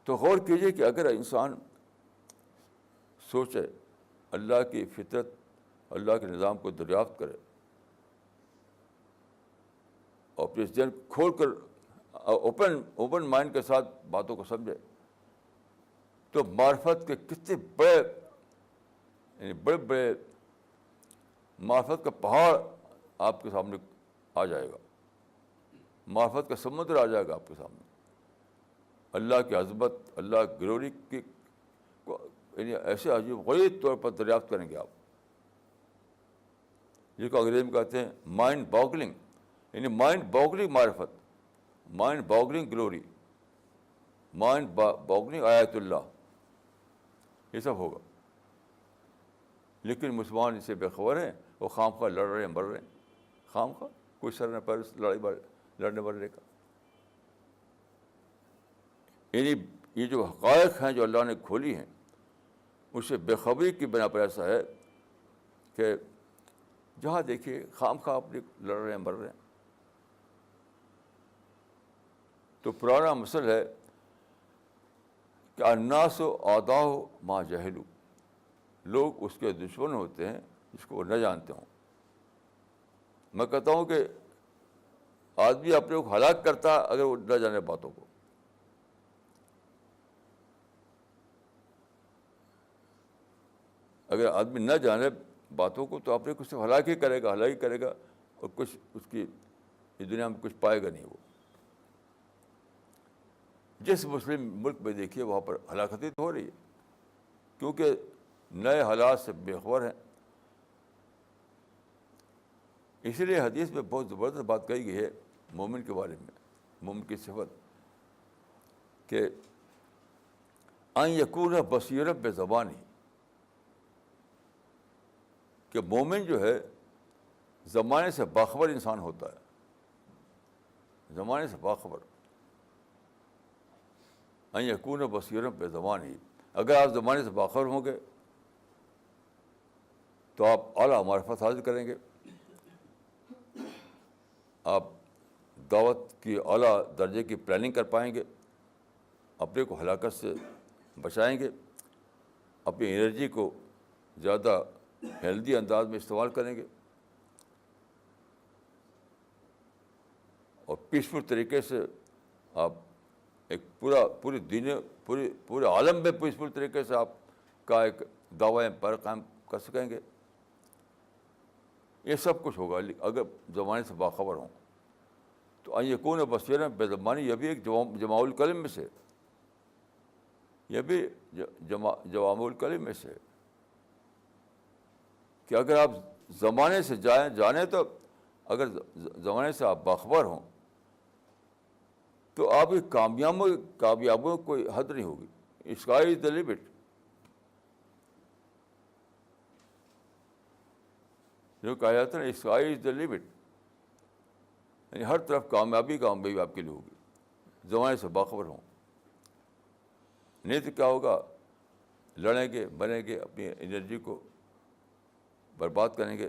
تو غور کیجیے کہ اگر انسان سوچے، اللہ کی فطرت، اللہ کے نظام کو دریافت کرے اور اپنے ذہن کھول کر اوپن مائنڈ کے ساتھ باتوں کو سمجھے، تو معرفت کے کتنے بڑے بڑے معرفت کا پہاڑ آپ کے سامنے آ جائے گا، معرفت کا سمندر آ جائے گا آپ کے سامنے. اللہ کی عظمت، اللہ کی گلوری کی یعنی ایسے عجیب غریب طور پر دریافت کریں گے آپ، جس کو انگریزی میں کہتے ہیں مائنڈ باگلنگ، یعنی مائنڈ باگلنگ معرفت، mind boggling glory, mind boggling آیت اللہ، یہ سب ہوگا. لیکن مسلمان اس سے بے خبر ہیں، وہ خام خواہ لڑ رہے ہیں، مر رہے ہیں، خام خواہ کوئی سر نہ پیر لڑنے مرنے کا. یعنی یہ جو حقائق ہیں جو اللہ نے کھولی ہیں، اس سے بے خبری کی بنا پر ایسا ہے کہ جہاں دیکھیے خام خواہ اپنے لڑ رہے ہیں، مر رہے ہیں. تو پرانا مسئلہ ہے کہ الناس اعداء ما جہلوا، لوگ اس کے دشمن ہوتے ہیں جس کو وہ نہ جانتے ہوں. میں کہتا ہوں کہ آدمی اپنے کو ہلاک کرتا اگر وہ نہ جانے باتوں کو. اگر آدمی نہ جانے باتوں کو تو اپنے کو صرف ہلاک ہی کرے گا، اور کچھ اس کی اس دنیا میں کچھ پائے گا نہیں. وہ جس مسلم ملک میں دیکھیے وہاں پر ہلاکتیں تو ہو رہی ہے، کیونکہ نئے حالات سے بے خبر ہیں. اسی لیے حدیث میں بہت زبردست بات کہی گئی ہے مومن کے بارے میں، مومن کی صفت کہ ان یکون بصیرا بزبانہ، کہ مومن جو ہے زمانے سے باخبر انسان ہوتا ہے، زمانے سے باخبر. ان یکون بصیرا بزبانہ، اگر آپ زمانے سے باخبر ہوں گے تو آپ اعلیٰ معرفت حاصل کریں گے، آپ دعوت کی اعلیٰ درجے کی پلاننگ کر پائیں گے، اپنے کو ہلاکت سے بچائیں گے, اپنی انرجی کو زیادہ ہیلدی انداز میں استعمال کریں گے, اور پیسفل طریقے سے آپ ایک پورے عالم میں پیسفل طریقے سے آپ کا ایک دعویٰ پر قائم کر سکیں گے. یہ سب کچھ ہوگا اگر زمانے سے باخبر ہوں. تو ان یکون بصیرا بے زبانی, یہ بھی ایک جماع الکلم میں سے, یہ بھی جوامع الکلم میں سے, کہ اگر آپ زمانے سے جانیں تو اگر زمانے سے آپ باخبر ہوں تو آپ کی کامیابیوں کوئی حد نہیں ہوگی. Sky is the limit. جو کہا جاتا ہے نا, اسکائی از دا لمٹ, یعنی ہر طرف کامیابی آپ کے لیے ہوگی زمانے سے باخبر ہوں. نہیں تو کیا ہوگا, لڑیں گے, بنیں گے, اپنی انرجی کو برباد کریں گے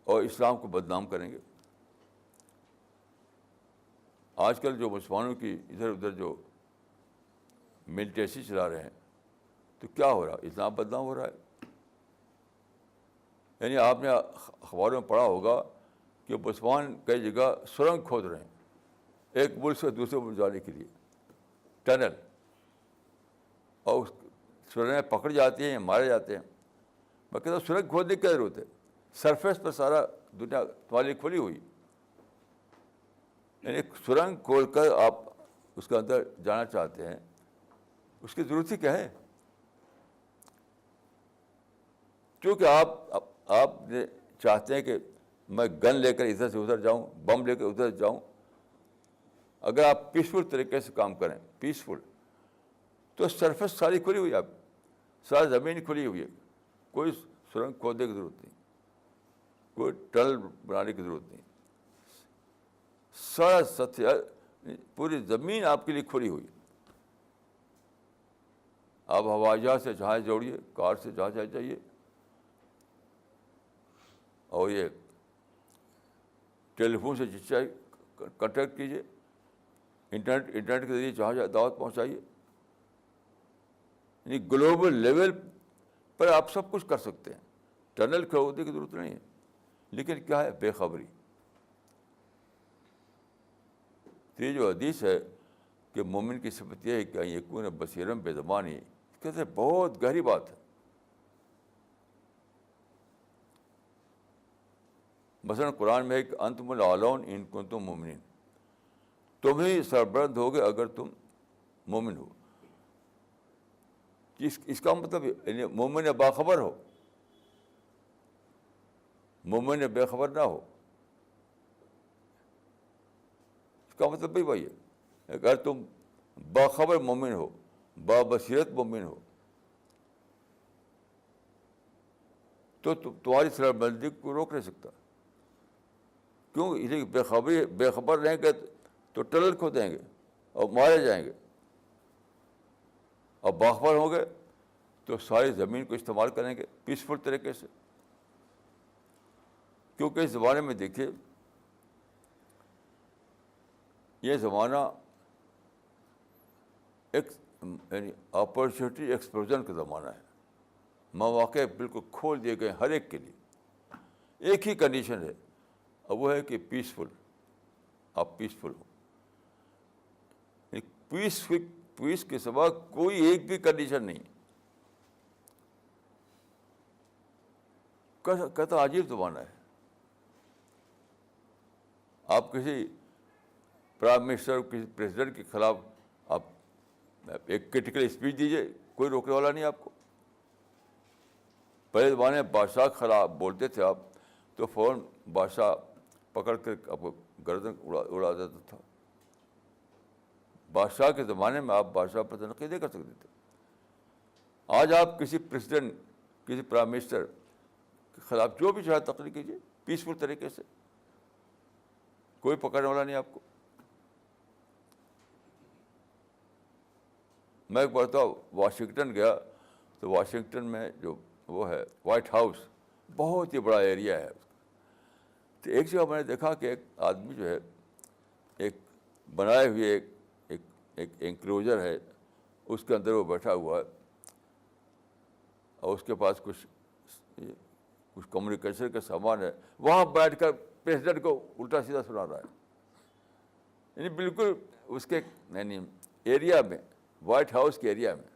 اور اسلام کو بدنام کریں گے. آج کل جو مسلمانوں کی ادھر ادھر جو ملٹیسی چلا رہے ہیں, تو کیا ہو رہا ہے, اسلام بدنام ہو رہا ہے. یعنی آپ نے اخباروں میں پڑھا ہوگا کہ مسلمان کئی جگہ سرنگ کھود رہے ہیں ایک ملک سے دوسرے ملک جانے کے لیے, ٹنل, اور اس سرنگیں پکڑ جاتی ہیں, مارے جاتے ہیں. میں کہتا ہوں سرنگ کھودنے کی کیا ضرورت ہے, سرفیس پر سارا دنیا تمہاری کھلی ہوئی. یعنی سرنگ کھول کر آپ اس کے اندر جانا چاہتے ہیں, اس کی ضرورت ہی کیا ہے؟ کیونکہ آپ چاہتے ہیں کہ میں گن لے کر ادھر سے ادھر جاؤں, بم لے کر ادھر جاؤں. اگر آپ پیسفل طریقے سے کام کریں, پیسفل, تو سرفیس ساری کھلی ہوئی ہے, آپ ساری زمین کھلی ہوئی ہے, کوئی سرنگ کھودنے کی ضرورت نہیں, کوئی ٹنل بنانے کی ضرورت نہیں. سارا سطح, پوری زمین آپ کے لیے کھلی ہوئی. آپ ہوائی جہاز سے جہاز جوڑیے, کار سے جہاز جائیے, اور یہ ٹیلی فون سے جس چاہے کنٹیکٹ کیجیے, انٹرنیٹ کے ذریعے جہاں دعوت پہنچائیے. یعنی گلوبل لیول پر آپ سب کچھ کر سکتے ہیں, ٹنل کھودنے کی ضرورت نہیں ہے. لیکن کیا ہے, بے خبری. یہ جو حدیث ہے کہ مومن کی صفت یہ ہے کہ یکون بصیرا بے زبانی, کہتے ہیں بہت گہری بات ہے. مثلاً قرآن میں ہے کہ انتم الاعلون ان کنتم مومنین, تم ہی سربلند ہوگے اگر تم مومن ہو. اس کا مطلب یعنی مومن باخبر ہو, مومن بے خبر نہ ہو. اس کا مطلب بھی وہی ہے, اگر تم باخبر مومن ہو, بابصیرت مومن ہو, تو تمہاری سربلندی کو روک نہیں سکتا. کیوں؟ اس لیے بے خبر رہیں گے تو ٹنل کھو دیں گے اور مارے جائیں گے, اور باخبر ہوں گے تو ساری زمین کو استعمال کریں گے پیسفل طریقے سے. کیونکہ اس زمانے میں دیکھیے, یہ زمانہ ایک یعنی اپرچونیٹی ایکسپلوژن کا زمانہ ہے. مواقع بالکل کھول دیے گئے ہر ایک کے لیے. ایک ہی کنڈیشن ہے, اور وہ ہے کہ پیسفل, آپ پیسفل ہو. پیس کے سوا کوئی ایک بھی کنڈیشن نہیں. کہتا عجیب زمانہ ہے. آپ کسی پرائم منسٹر, کسی پریزیڈنٹ کے خلاف آپ ایک کریٹیکل اسپیچ دیجیے, کوئی روکنے والا نہیں آپ کو. پہلے زمانے میں بادشاہ کے خلاف بولتے تھے آپ تو فوراً بادشاہ پکڑ کر آپ کو گردن اڑا دیتا تھا. بادشاہ کے زمانے میں آپ بادشاہ پر تنقید نہیں کر سکتے تھے. آج آپ کسی پریزیڈنٹ, کسی پرائم منسٹر کے خلاف جو بھی چاہے تقریر کیجیے پیسفل طریقے سے, کوئی پکڑنے والا نہیں آپ کو. میں ایک بار تو واشنگٹن گیا, تو واشنگٹن میں جو وہ ہے وائٹ ہاؤس, بہت ہی بڑا ایریا ہے. تو ایک جگہ میں نے دیکھا کہ ایک آدمی جو ہے ایک بنائے ہوئے ایک انکلوجر ہے, اس کے اندر وہ بیٹھا ہوا ہے اور اس کے پاس کچھ کمیونیکیشن کا سامان ہے, وہاں بیٹھ کر پریزیڈنٹ کو الٹا سیدھا سنا رہا ہے. یعنی بالکل اس کے یعنی ایریا میں, وائٹ ہاؤس کے ایریا میں.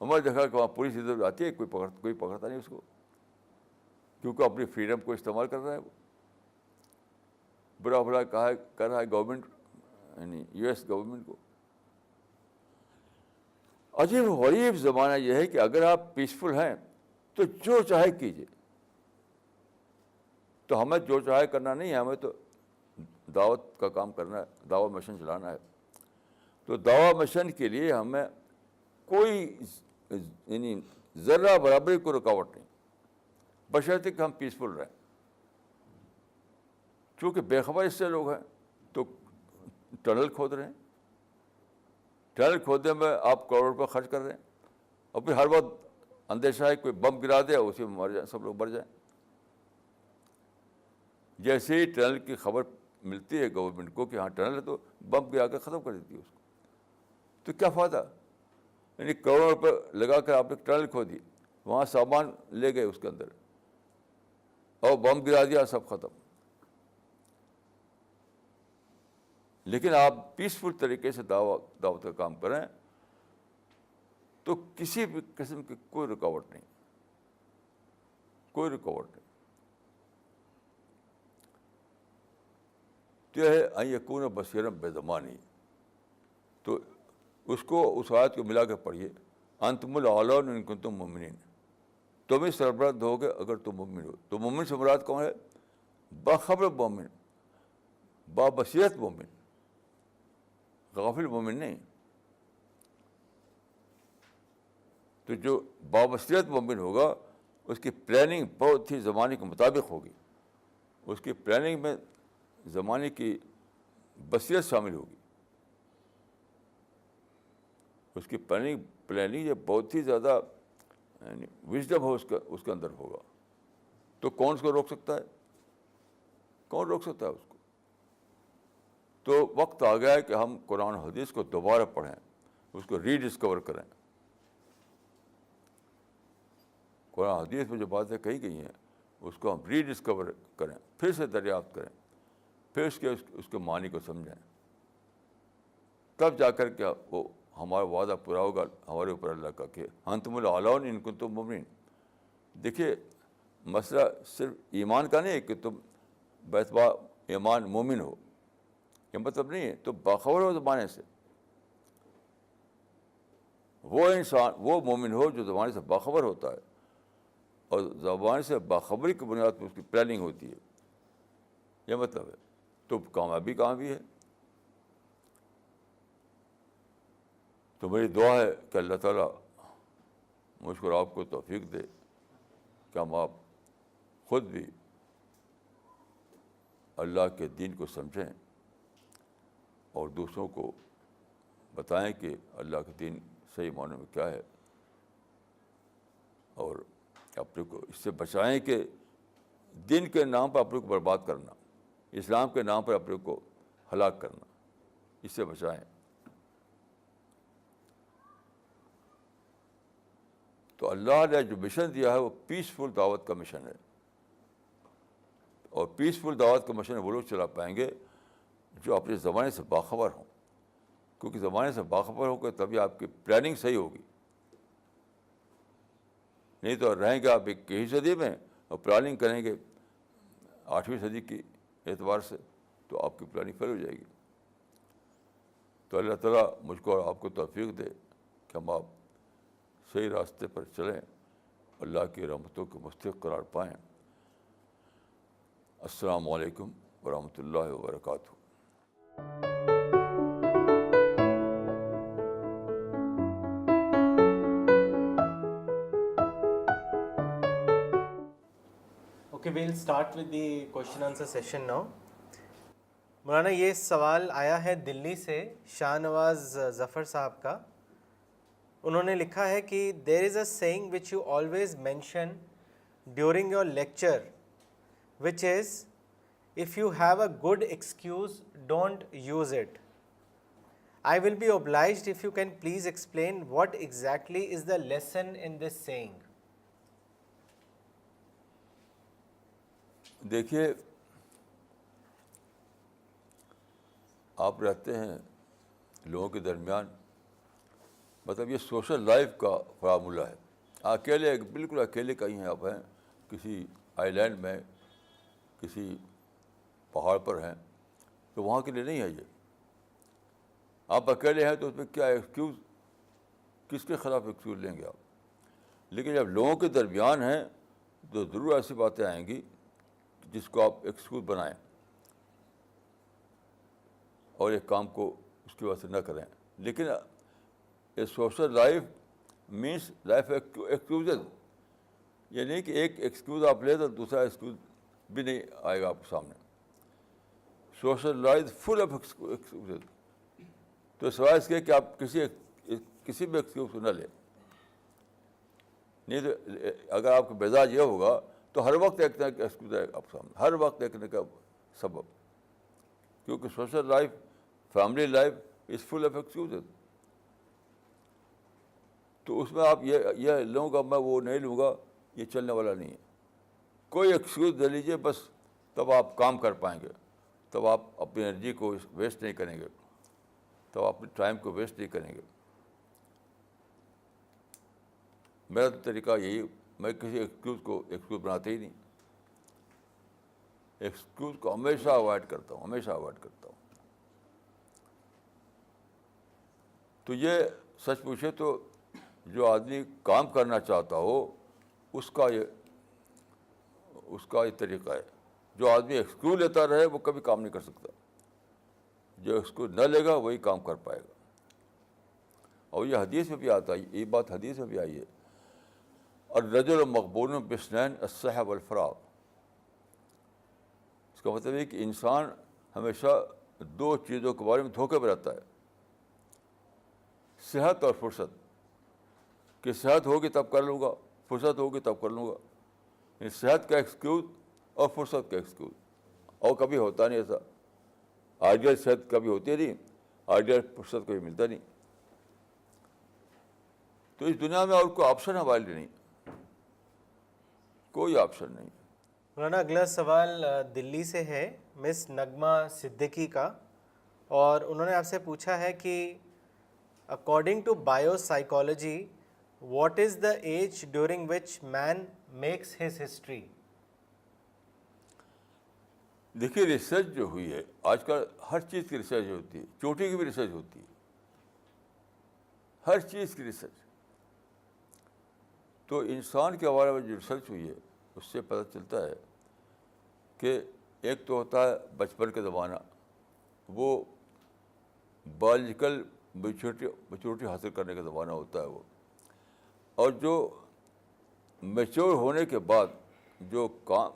ہمارے دیکھا کہ وہاں پولیس ادھر آتی ہے, کوئی پکڑتا نہیں اس کو, کیونکہ اپنی فریڈم کو استعمال کر رہا ہے. وہ برا کر رہا ہے گورنمنٹ, یعنی یو ایس گورنمنٹ کو. عجیب غریب زمانہ یہ ہے کہ اگر آپ پیسفل ہیں تو جو چاہے کیجیے. تو ہمیں جو چاہے کرنا نہیں ہے, ہمیں تو دعوت کا کام کرنا ہے, دعوت مشن چلانا ہے. تو دعوت مشن کے لیے ہمیں کوئی یعنی ذرہ برابر کوئی رکاوٹ نہیں, بشرطے کہ ہم پیسفل رہیں. چونکہ بے خبر اس سے لوگ ہیں تو ٹنل کھود رہے ہیں. ٹنل کھودنے میں آپ کروڑ روپے خرچ کر رہے ہیں, اور پھر ہر وقت اندیشہ ہے کوئی بم گرا دے, اسی میں مر جائیں, سب لوگ مر جائیں. جیسے ہی ٹنل کی خبر ملتی ہے گورنمنٹ کو کہ ہاں ٹنل ہے, تو بم گرا کر ختم کر دیتی ہے اس کو. تو کیا فائدہ؟ یعنی کروڑوں روپے لگا کر آپ نے ٹنل کھودی, وہاں سامان لے گئے اس کے اندر, اور بم گرا دیا, سب ختم. لیکن آپ پیسفل طریقے سے دعوت کا کام کریں تو کسی بھی قسم کی کوئی رکاوٹ نہیں, کوئی رکاوٹ نہیں. تو یہ ہے ان یکون بصیرا بزمانی. تو اس کو اس آیت کو ملا کے پڑھیے, انتم الاعلون ان کنتم مؤمنین. تم ہی سربلند ہوگے اگر تم مومن ہو. تو مومن سے مراد کون ہے؟ باخبر مومن, بابصیرت مومن, غافل مومن نہیں. تو جو بابصیرت مومن ہوگا اس کی پلاننگ بہت ہی زمانے کے مطابق ہوگی. اس کی پلاننگ میں زمانے کی بصیرت شامل ہوگی. اس کی پلاننگ یہ بہت ہی زیادہ یعنی وژڈم ہو اس کے اندر ہوگا. تو کون اس کو روک سکتا ہے؟ کون روک سکتا ہے اس کو؟ تو وقت آ گیا ہے کہ ہم قرآن حدیث کو دوبارہ پڑھیں, اس کو ری ڈسکور کریں. قرآن حدیث میں جو باتیں کہی گئی ہیں اس کو ہم ری ڈسکور کریں, پھر سے دریافت کریں, پھر اس کے معنی کو سمجھیں. تب جا کر کے وہ ہمارا وعدہ پورا ہوگا ہمارے اوپر اللہ کا کہ انتم الاعلون ان کنتم مؤمنین. دیکھیے مسئلہ صرف ایمان کا نہیں ہے کہ تم بیتبا ایمان مومن ہو, یہ مطلب نہیں ہے. تو باخبر ہو زمانے سے, وہ انسان وہ مومن ہو جو زمانے سے باخبر ہوتا ہے, اور زبان سے باخبری کی بنیاد پر اس کی پلاننگ ہوتی ہے, یہ مطلب ہے. تو کامیابی کہاں بھی ہے. تو میری دعا ہے کہ اللہ تعالیٰ مجھ کو آپ کو توفیق دے کہ ہم آپ خود بھی اللہ کے دین کو سمجھیں اور دوسروں کو بتائیں کہ اللہ کا دین صحیح معنوں میں کیا ہے, اور اپنے کو اس سے بچائیں کہ دین کے نام پر اپنے کو برباد کرنا, اسلام کے نام پر اپنے کو ہلاک کرنا, اس سے بچائیں. تو اللہ نے جو مشن دیا ہے وہ پیسفل دعوت کا مشن ہے, اور پیسفل دعوت کا مشن وہ لوگ چلا پائیں گے جو اپنے زمانے سے باخبر ہوں, کیونکہ زمانے سے باخبر ہو کر تبھی آپ کی پلاننگ صحیح ہوگی. نہیں تو رہیں گے آپ 21ویں صدی میں اور پلاننگ کریں گے 8ویں صدی کی اعتبار سے, تو آپ کی پلاننگ فیل ہو جائے گی. تو اللہ تعالیٰ مجھ کو اور آپ کو توفیق دے کہ ہم آپ صحیح راستے پر چلیں, اللہ کی رحمتوں کے مستحق قرار پائیں. السلام علیکم ورحمۃ اللہ وبرکاتہ. Okay, we'll start with the question answer session now. مولانا یہ سوال آیا ہے دلی سے شاہ نواز ظفر صاحب کا. انہوں نے لکھا ہے کہ there is a saying which you always mention during your lecture, which is if you have a good excuse, don't use it. I will be obliged if you can please explain what exactly is the lesson in this saying. دیکھیے آپ رہتے ہیں لوگوں کے درمیان، مطلب یہ social life کا فارمولہ ہے. اکیلے، بالکل اکیلے کہیں ہیں آپ ہیں، کسی آئی لینڈ میں، کسی پہاڑ پر ہیں، تو وہاں کے لیے نہیں ہے یہ. آپ اکیلے ہیں تو اس میں کیا ایکسکیوز، کس کے خلاف ایکسکیوز لیں گے آپ؟ لیکن جب لوگوں کے درمیان ہیں تو ضرور ایسی باتیں آئیں گی جس کو آپ ایکسکیوز بنائیں اور ایک کام کو اس کی وجہ سے نہ کریں. لیکن a social life means life excuses. یہ نہیں کہ ایک ایکسکیوز آپ لیں تو دوسرا ایکسکیوز بھی نہیں آئے گا آپ کے سامنے. Social life full of excuses. تو سوائے اس کے کہ آپ کسی بھی ایکسکیوز کو نہ لیں. نہیں تو اگر آپ کا مزاج یہ ہوگا تو ہر وقت ایک نہ ایک ایکسکیوز آئے گا آپ سامنے، ہر وقت ایک نہ ایک سبب. کیونکہ social life, family life is full of excuses. تو اس میں آپ یہ لوں گا میں وہ نہیں لوں گا، یہ چلنے والا نہیں ہے. کوئی ایکسکیوز دے لیجیے بس، تب آپ کام کر پائیں گے، تب آپ اپنی انرجی کو ویسٹ نہیں کریں گے، تب آپ اپنے ٹائم کو ویسٹ نہیں کریں گے. میرا تو طریقہ یہی، میں کسی ایکسکیوز کو ایکسکیوز بناتے ہی نہیں. ایکسکیوز کو ہمیشہ اوائڈ کرتا ہوں، ہمیشہ اوائڈ کرتا ہوں. تو یہ سچ پوچھے تو جو آدمی کام کرنا چاہتا ہو اس کا یہ طریقہ ہے. جو آدمی ایکسکیوز لیتا رہے وہ کبھی کام نہیں کر سکتا. جو ایکسکیوز نہ لے گا وہی کام کر پائے گا. اور یہ حدیث میں بھی آتا ہے، یہ بات حدیث میں بھی آئی ہے. الرجل مغبون باثنین الصحة والفراغ. اس کا مطلب ہے کہ انسان ہمیشہ دو چیزوں کے بارے میں دھوکے میں رہتا ہے، صحت اور فرصت. کہ صحت ہوگی تب کر لوں گا، فرصت ہوگی تب کر لوں گا. یعنی صحت کا ایکسکیوز اور فرصت کا ایکسکیوز. اور کبھی ہوتا نہیں ایسا. آئیڈیل صحت کبھی ہوتی نہیں، آئیڈیل فرصت کبھی ملتا نہیں. تو اس دنیا میں اور کوئی آپشن ہمارے لیے نہیں، کوئی آپشن نہیں. مولانا اگلا سوال دلی سے ہے مس نغمہ صدیقی کا، اور انہوں نے آپ سے پوچھا ہے کہ according to biopsychology what is the age during which man makes his history? دیکھیے ریسرچ جو ہوئی ہے آج کل، ہر چیز کی ریسرچ ہوتی ہے، چوٹی کی بھی ریسرچ ہوتی ہے، ہر چیز کی ریسرچ. تو انسان کے بارے میں جو ریسرچ ہوئی ہے اس سے پتہ چلتا ہے کہ ایک تو ہوتا ہے بچپن کا زمانہ، وہ بایولوجیکل میچورٹی حاصل کرنے کا زمانہ ہوتا ہے وہ. اور جو میچور ہونے کے بعد جو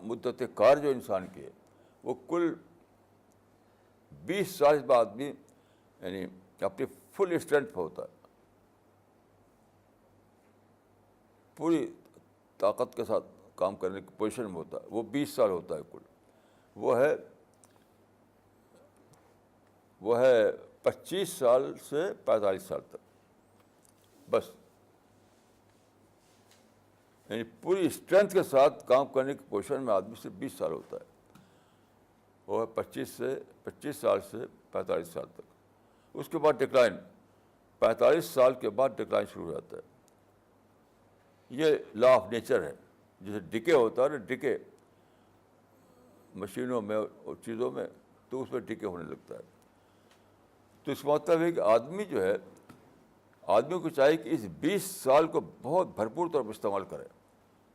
مدت کار جو انسان کی ہے وہ کل 20 سال بعد آدمی یعنی اپنی فل اسٹرینتھ پہ ہوتا ہے، پوری طاقت کے ساتھ کام کرنے کی پوزیشن میں ہوتا ہے. وہ 20 سال ہوتا ہے کل. وہ ہے 25 سال سے 45 سال تک بس. یعنی پوری اسٹرینتھ کے ساتھ کام کرنے کی پوزیشن میں آدمی صرف 20 سال ہوتا ہے. وہ ہے 25 سال سے 45 سال تک. اس کے بعد ڈکلائن، 45 سال کے بعد ڈکلائن شروع ہو جاتا ہے. یہ لا آف نیچر ہے. جیسے ڈکے ہوتا ہے نا، ڈکے مشینوں میں اور چیزوں میں، تو اس میں ڈکے ہونے لگتا ہے. تو اس کا مطلب ہے کہ آدمی جو ہے، آدمی کو چاہیے کہ اس 20 سال کو بہت بھرپور طور پر استعمال کرے.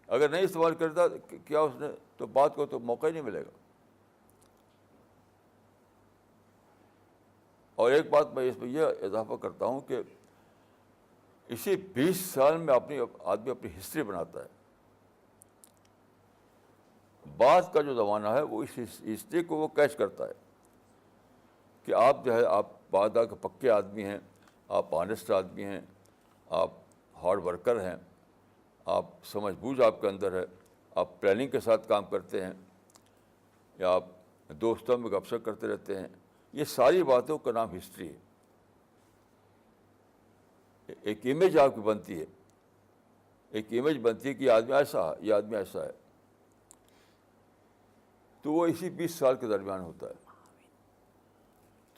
اگر نہیں استعمال کرتا کیا اس نے، تو بات کو تو موقع ہی نہیں ملے گا. اور ایک بات میں اس میں یہ اضافہ کرتا ہوں کہ اسی 20 سال میں آدمی اپنی ہسٹری بناتا ہے. بعد کا جو زمانہ ہے وہ اس ہسٹری کو وہ کیچ کرتا ہے کہ آپ جو ہے، آپ وعدہ کے پکے آدمی ہیں، آپ آنیسٹ آدمی ہیں، آپ ہارڈ ورکر ہیں، آپ سمجھ بوجھ آپ کے اندر ہے، آپ پلاننگ کے ساتھ کام کرتے ہیں، یا آپ دوستوں میں گپ شپ کرتے رہتے ہیں. یہ ساری باتوں کا نام ہسٹری ہے. ایک امیج آپ کی بنتی ہے، ایک امیج بنتی ہے کہ یہ آدمی ایسا ہے، یہ آدمی ایسا ہے، تو وہ اسی 20 سال کے درمیان ہوتا ہے.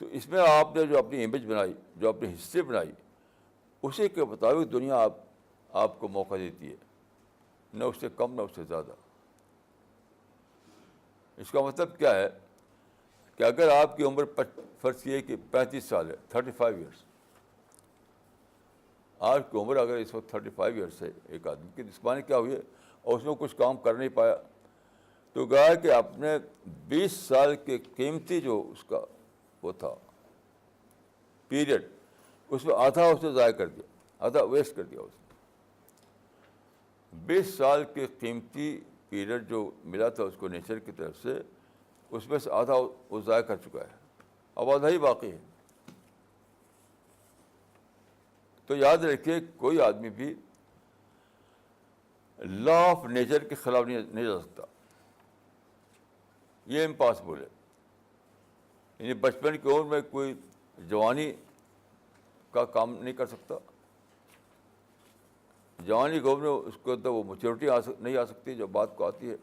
تو اس میں آپ نے جو اپنی امیج بنائی، جو اپنی ہسٹری بنائی، اسی کے مطابق دنیا آپ کو موقع دیتی ہے، نہ اس سے کم نہ اس سے زیادہ. اس کا مطلب کیا ہے کہ اگر آپ کی عمر فرض کیے کہ 35 سال ہے، 35 ایئرس، آج کی عمر اگر اس وقت 35 ایئرس ہے ایک آدمی کی، جسمانی کیا ہوئی ہے اور اس میں کچھ کام کر نہیں پایا، تو کہا کہ اپنے 20 سال کے قیمتی جو اس کا وہ تھا پیریڈ، اس میں آدھا اس نے ضائع کر دیا، آدھا ویسٹ کر دیا اس نے. 20 سال کے قیمتی پیریڈ جو ملا تھا اس کو نیچر کی طرف سے، اس میں سے آدھا وہ ضائع کر چکا ہے، اب آدھا ہی باقی ہے. تو یاد رکھیے کوئی آدمی بھی لا آف نیچر کے خلاف نہیں جا سکتا، یہ امپاسبل ہے. یعنی بچپن کی عمر میں کوئی جوانی کا کام نہیں کر سکتا، جوانی کی عمر میں اس کو تو وہ میچورٹی نہیں آ سکتی جو بات کو آتی ہے.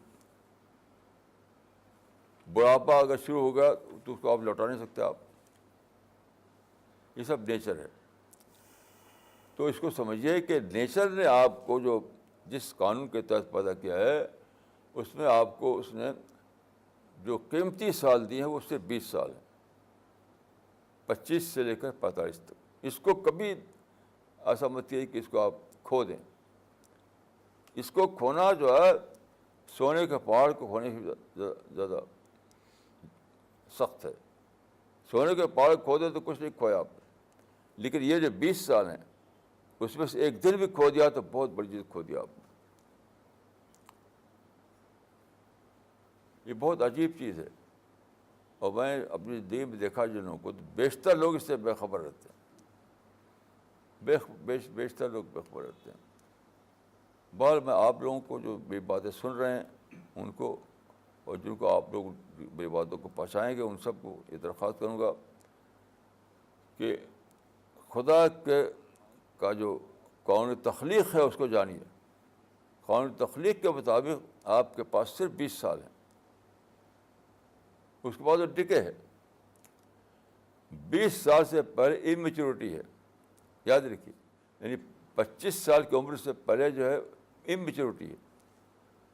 بڑھاپا اگر شروع ہو گیا تو اس کو آپ لوٹا نہیں سکتے آپ. یہ سب نیچر ہے. تو اس کو سمجھیے کہ نیچر نے آپ کو جو جس قانون کے تحت پیدا کیا ہے، اس میں آپ کو اس نے جو قیمتی سال دیے ہیں وہ صرف 20 سال ہیں، 25 سے لے کر 45 تک. اس کو کبھی ایسا مت کیجیے کہ اس کو آپ کھو دیں. اس کو کھونا جو ہے سونے کے پہاڑ کو کھونے سے زیادہ سخت ہے. سونے کے پہاڑ کھو دیں تو کچھ نہیں کھویا آپ نے، لیکن یہ جو 20 سال ہیں اس میں سے ایک دن بھی کھو دیا تو بہت بڑی چیز کھو دیا آپ نے. یہ بہت عجیب چیز ہے، اور میں اپنی دین میں دیکھا جنہوں کو تو بیشتر لوگ اس سے بے خبر رہتے ہیں، بیشتر لوگ بے خبر رہتے ہیں. بہرحال میں آپ لوگوں کو جو میری باتیں سن رہے ہیں ان کو، اور جن کو آپ لوگ میری باتوں کو پہنچائیں گے، ان سب کو یہ درخواست کروں گا کہ خدا کا جو قانون تخلیق ہے اس کو جانیے. قانون تخلیق کے مطابق آپ کے پاس صرف 20 سال ہیں، اس کے بعد وہ ڈکے ہے. 20 سال سے پہلے امیچورٹی ہے، یاد رکھیے. یعنی 25 سال کی عمر سے پہلے جو ہے امیچورٹی ہے،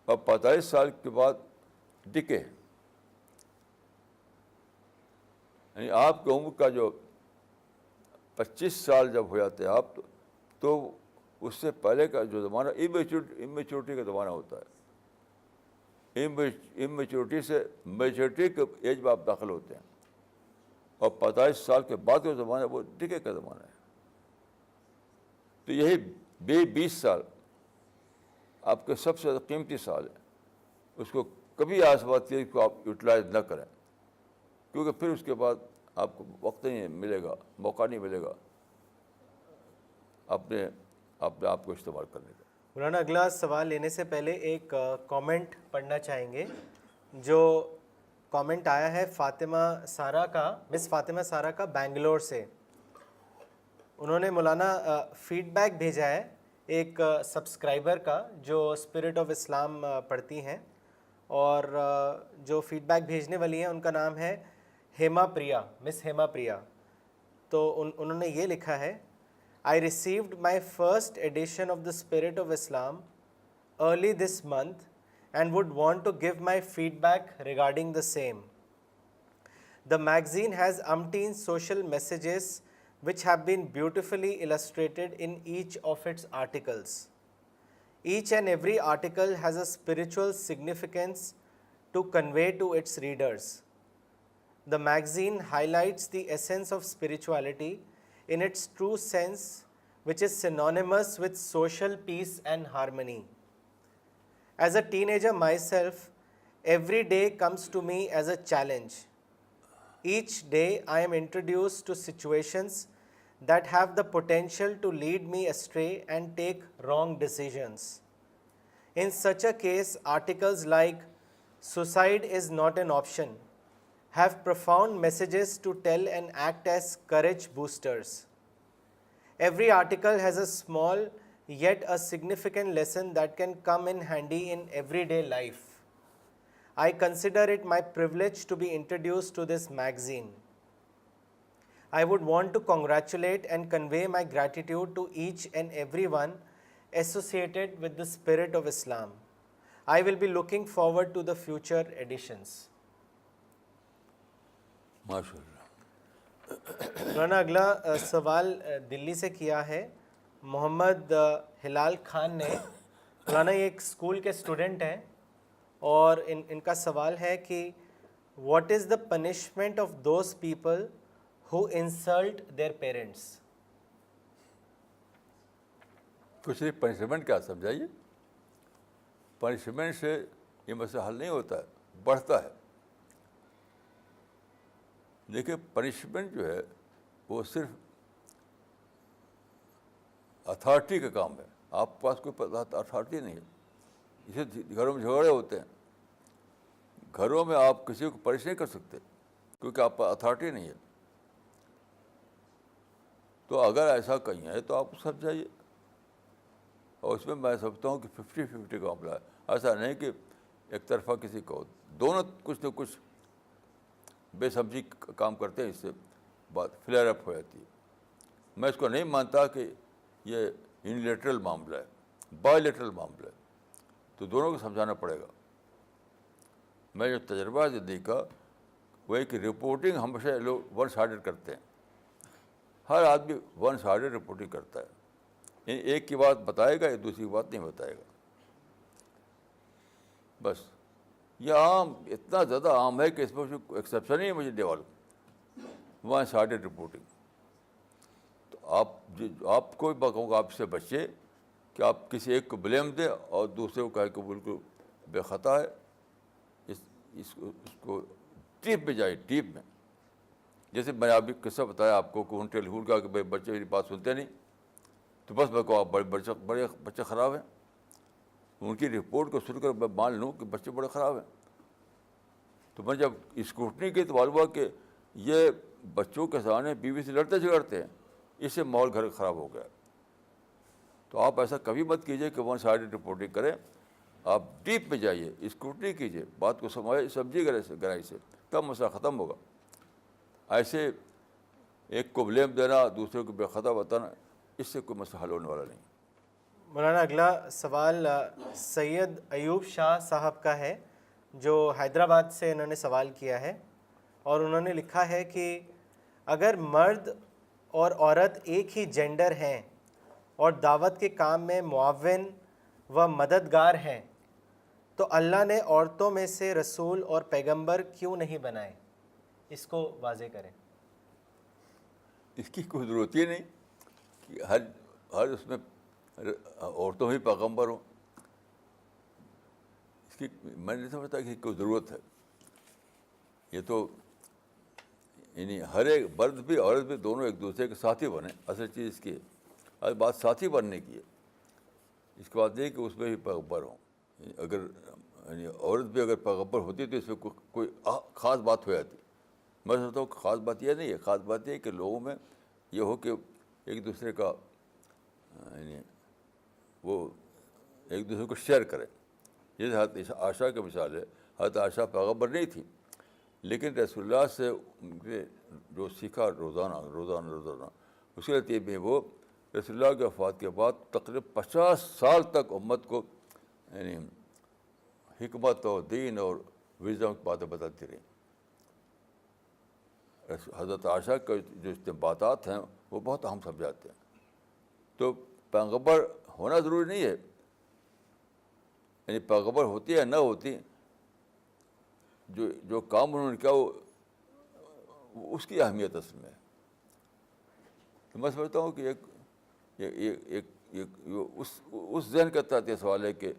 اور 45 سال کے بعد ڈکے ہے. یعنی آپ کی عمر کا جو 25 سال جب ہو جاتے ہیں آپ تو اس سے پہلے کا جو زمانہ امیچورٹی کا زمانہ ہوتا ہے. امیچورٹی سے میچورٹی کے ایج میں آپ داخل ہوتے ہیں، اور 45 سال کے بعد کا زمانہ وہ ڈکے کا زمانہ ہے. تو یہی 20 سال آپ کے سب سے زیادہ قیمتی سال ہے. اس کو کبھی آسبات کی کو آپ یوٹیلائز نہ کریں، کیونکہ پھر اس کے بعد آپ کو وقت نہیں ملے گا، موقع نہیں ملے گا اپنے آپ کو استعمال کرنے کا. مولانا اگلا سوال لینے سے پہلے ایک کامنٹ پڑھنا چاہیں گے. جو کامنٹ آیا ہے فاطمہ سارا کا، مس فاطمہ سارا کا بنگلور سے. انہوں نے مولانا فیڈ بیک بھیجا ہے ایک سبسکرائبر کا جو اسپرٹ آف اسلام پڑھتی ہیں، اور جو فیڈ بیک بھیجنے والی ہیں ان کا نام ہے ہیما پریا، مس ہیما پریا. تو انہوں نے یہ لکھا ہے: I received my first edition of the Spirit of Islam early this month and would want to give my feedback regarding the same. The magazine has umpteen social messages which have been beautifully illustrated in each of its articles. Each and every article has a spiritual significance to convey to its readers. The magazine highlights the essence of spirituality in its true sense, which is synonymous with social peace and harmony. As a teenager myself, every day comes to me as a challenge. Each day I am introduced to situations that have the potential to lead me astray and take wrong decisions. In such a case, articles like "Suicide is not an option" have profound messages to tell and act as courage boosters. Every article has a small yet a significant lesson that can come in handy in everyday life. I consider it my privilege to be introduced to this magazine. I would want to congratulate and convey my gratitude to each and everyone associated with the spirit of Islam. I will be looking forward to the future editions. ماشاء اللہ. مولانا اگلا سوال دلی سے کیا ہے محمد ہلال خان نے. مولانا یہ ایک school کے اسٹوڈنٹ ہیں اور ان کا سوال ہے کہ what is the punishment of those people who insult their parents. کچھ نہیں, پنشمنٹ کیا سمجھائیے. پنشمنٹ سے یہ مسئلہ حل نہیں ہوتا ہے, بڑھتا ہے. دیکھیے پنشمنٹ جو ہے وہ صرف اتھارٹی کا کام ہے. آپ کے پاس کوئی اتھارٹی نہیں ہے. اسے گھروں میں جھگڑے ہوتے ہیں. گھروں میں آپ کسی کو پنش نہیں کر سکتے کیونکہ آپ پر اتھارٹی نہیں ہے. تو اگر ایسا کہیں ہے تو آپ سمجھائیے. اور اس میں میں سمجھتا ہوں کہ 50-50 کا معاملہ ہے. ایسا نہیں کہ ایک طرفہ کسی کو, دونوں کچھ نہ کچھ بے سمجھی کام کرتے ہیں, اس سے بات فلیئر اپ ہو جاتی ہے. میں اس کو نہیں مانتا کہ یہ یونیلیٹرل معاملہ ہے, بائی لیٹرل معاملہ ہے. تو دونوں کو سمجھانا پڑے گا. میں جو تجربہ زندگی کا وہ ہے کہ رپورٹنگ ہمیشہ لوگ ون سائڈڈ کرتے ہیں. ہر آدمی ون سائڈڈ رپورٹنگ کرتا ہے. یعنی ایک کی بات بتائے گا, دوسری کی بات نہیں بتائے گا. بس یہ عام, اتنا زیادہ عام ہے کہ اس میں ایکسیپشن ہی مجھے ڈیولپ, ون سائڈڈ رپورٹنگ. تو آپ کو بھی بکوں گا آپ سے بچے کہ آپ کسی ایک کو بلیم دیں اور دوسرے کو کہے کہ بالکل بے خطا ہے. اس کو ڈیپ میں جائے, ڈیپ میں. جیسے میں ابھی قصہ بتایا آپ کو کہ ان ٹیلیفون کا کہ بھائی بچے میری بات سنتے نہیں, تو بس میں کہوں آپ بڑے بچے خراب ہیں. ان کی رپورٹ کو سن کر میں مان لوں کہ بچے بڑے خراب ہیں. تو میں جب اسکروٹنی کی تو معلوم ہوا کہ یہ بچوں کے سامنے بیوی سے لڑتے جھگڑتے ہیں, اس سے ماحول گھر خراب ہو گیا. تو آپ ایسا کبھی مت کیجیے کہ ون سائڈڈ رپورٹنگ کریں. آپ ڈیپ میں جائیے, اسکروٹنی کیجیے, بات کو سمجھیے گہرائی سے, تب مسئلہ ختم ہوگا. ایسے ایک کو بلیم دینا, دوسرے کو بے خطا بتانا, اس سے کوئی مسئلہ حل ہونے والا نہیں. مولانا اگلا سوال سید ایوب شاہ صاحب کا ہے جو حیدرآباد سے انہوں نے سوال کیا ہے, اور انہوں نے لکھا ہے کہ اگر مرد اور عورت ایک ہی جینڈر ہیں اور دعوت کے کام میں معاون و مددگار ہیں تو اللہ نے عورتوں میں سے رسول اور پیغمبر کیوں نہیں بنائے؟ اس کو واضح کریں. اس کی کوئی ضرورت ہی نہیں کہ ہر اس میں عورتوں ہی پیغمبر ہوں. اس کی میں نہیں سمجھتا کہ کوئی ضرورت ہے. یہ تو یعنی ہر ایک مرد بھی عورت بھی دونوں ایک دوسرے کے ساتھی بنیں. اصل چیز اس کی ہے, اصل بات ساتھی بننے کی ہے. اس کے بعد یہ کہ اس میں بھی پیغمبر ہوں. اگر یعنی عورت بھی اگر پیغمبر ہوتی تو اس میں کوئی خاص بات ہو جاتی. میں سمجھتا ہوں کہ خاص بات یہ نہیں ہے. خاص بات یہ ہے کہ لوگوں میں یہ ہو کہ ایک دوسرے کا یعنی وہ ایک دوسرے کو شیئر کرے. جیسے حضرت عائشہ کی مثال ہے. حضرت عائشہ پیغمبر نہیں تھی, لیکن رسول اللہ سے ان کے جو سیکھا روزانہ اس کے نتیجے میں وہ رسول اللہ کی وفات کے بعد تقریباً 50 سال تک امت کو یعنی حکمت اور دین اور وزڈم کی باتیں بتاتی رہیں. حضرت عائشہ کے جو استنباطات ہیں وہ بہت اہم سمجھاتے ہیں. تو پیغمبر ہونا ضروری نہیں ہے. یعنی پیغمبر ہوتی ہے نہ ہوتی, جو کام انہوں نے کیا وہ اس کی اہمیت اصل میں ہے. تو میں سمجھتا ہوں کہ اس ذہن کا تحت یہ سوال ہے کہ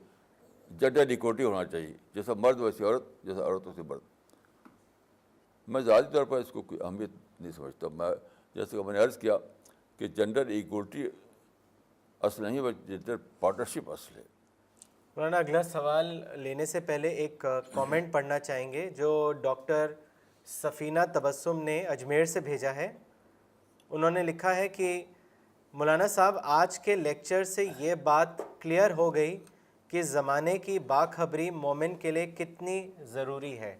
جینڈر ایکوٹی ہونا چاہیے. جیسا مرد ویسی عورت, جیسا عورت ویسی مرد. میں ذاتی طور پر اس کو کوئی اہمیت نہیں سمجھتا. میں جیسے کہ میں نے عرض کیا کہ جینڈر ایکوٹی اصل نہیں, وہ جینڈر پارٹنرشپ اصل ہے. مولانا اگلا سوال لینے سے پہلے ایک کامنٹ پڑھنا چاہیں گے جو ڈاکٹر سفینہ تبسم نے اجمیر سے بھیجا ہے. انہوں نے لکھا ہے کہ مولانا صاحب آج کے لیکچر سے یہ بات کلیئر ہو گئی کہ زمانے کی باخبری مومن کے لیے کتنی ضروری ہے۔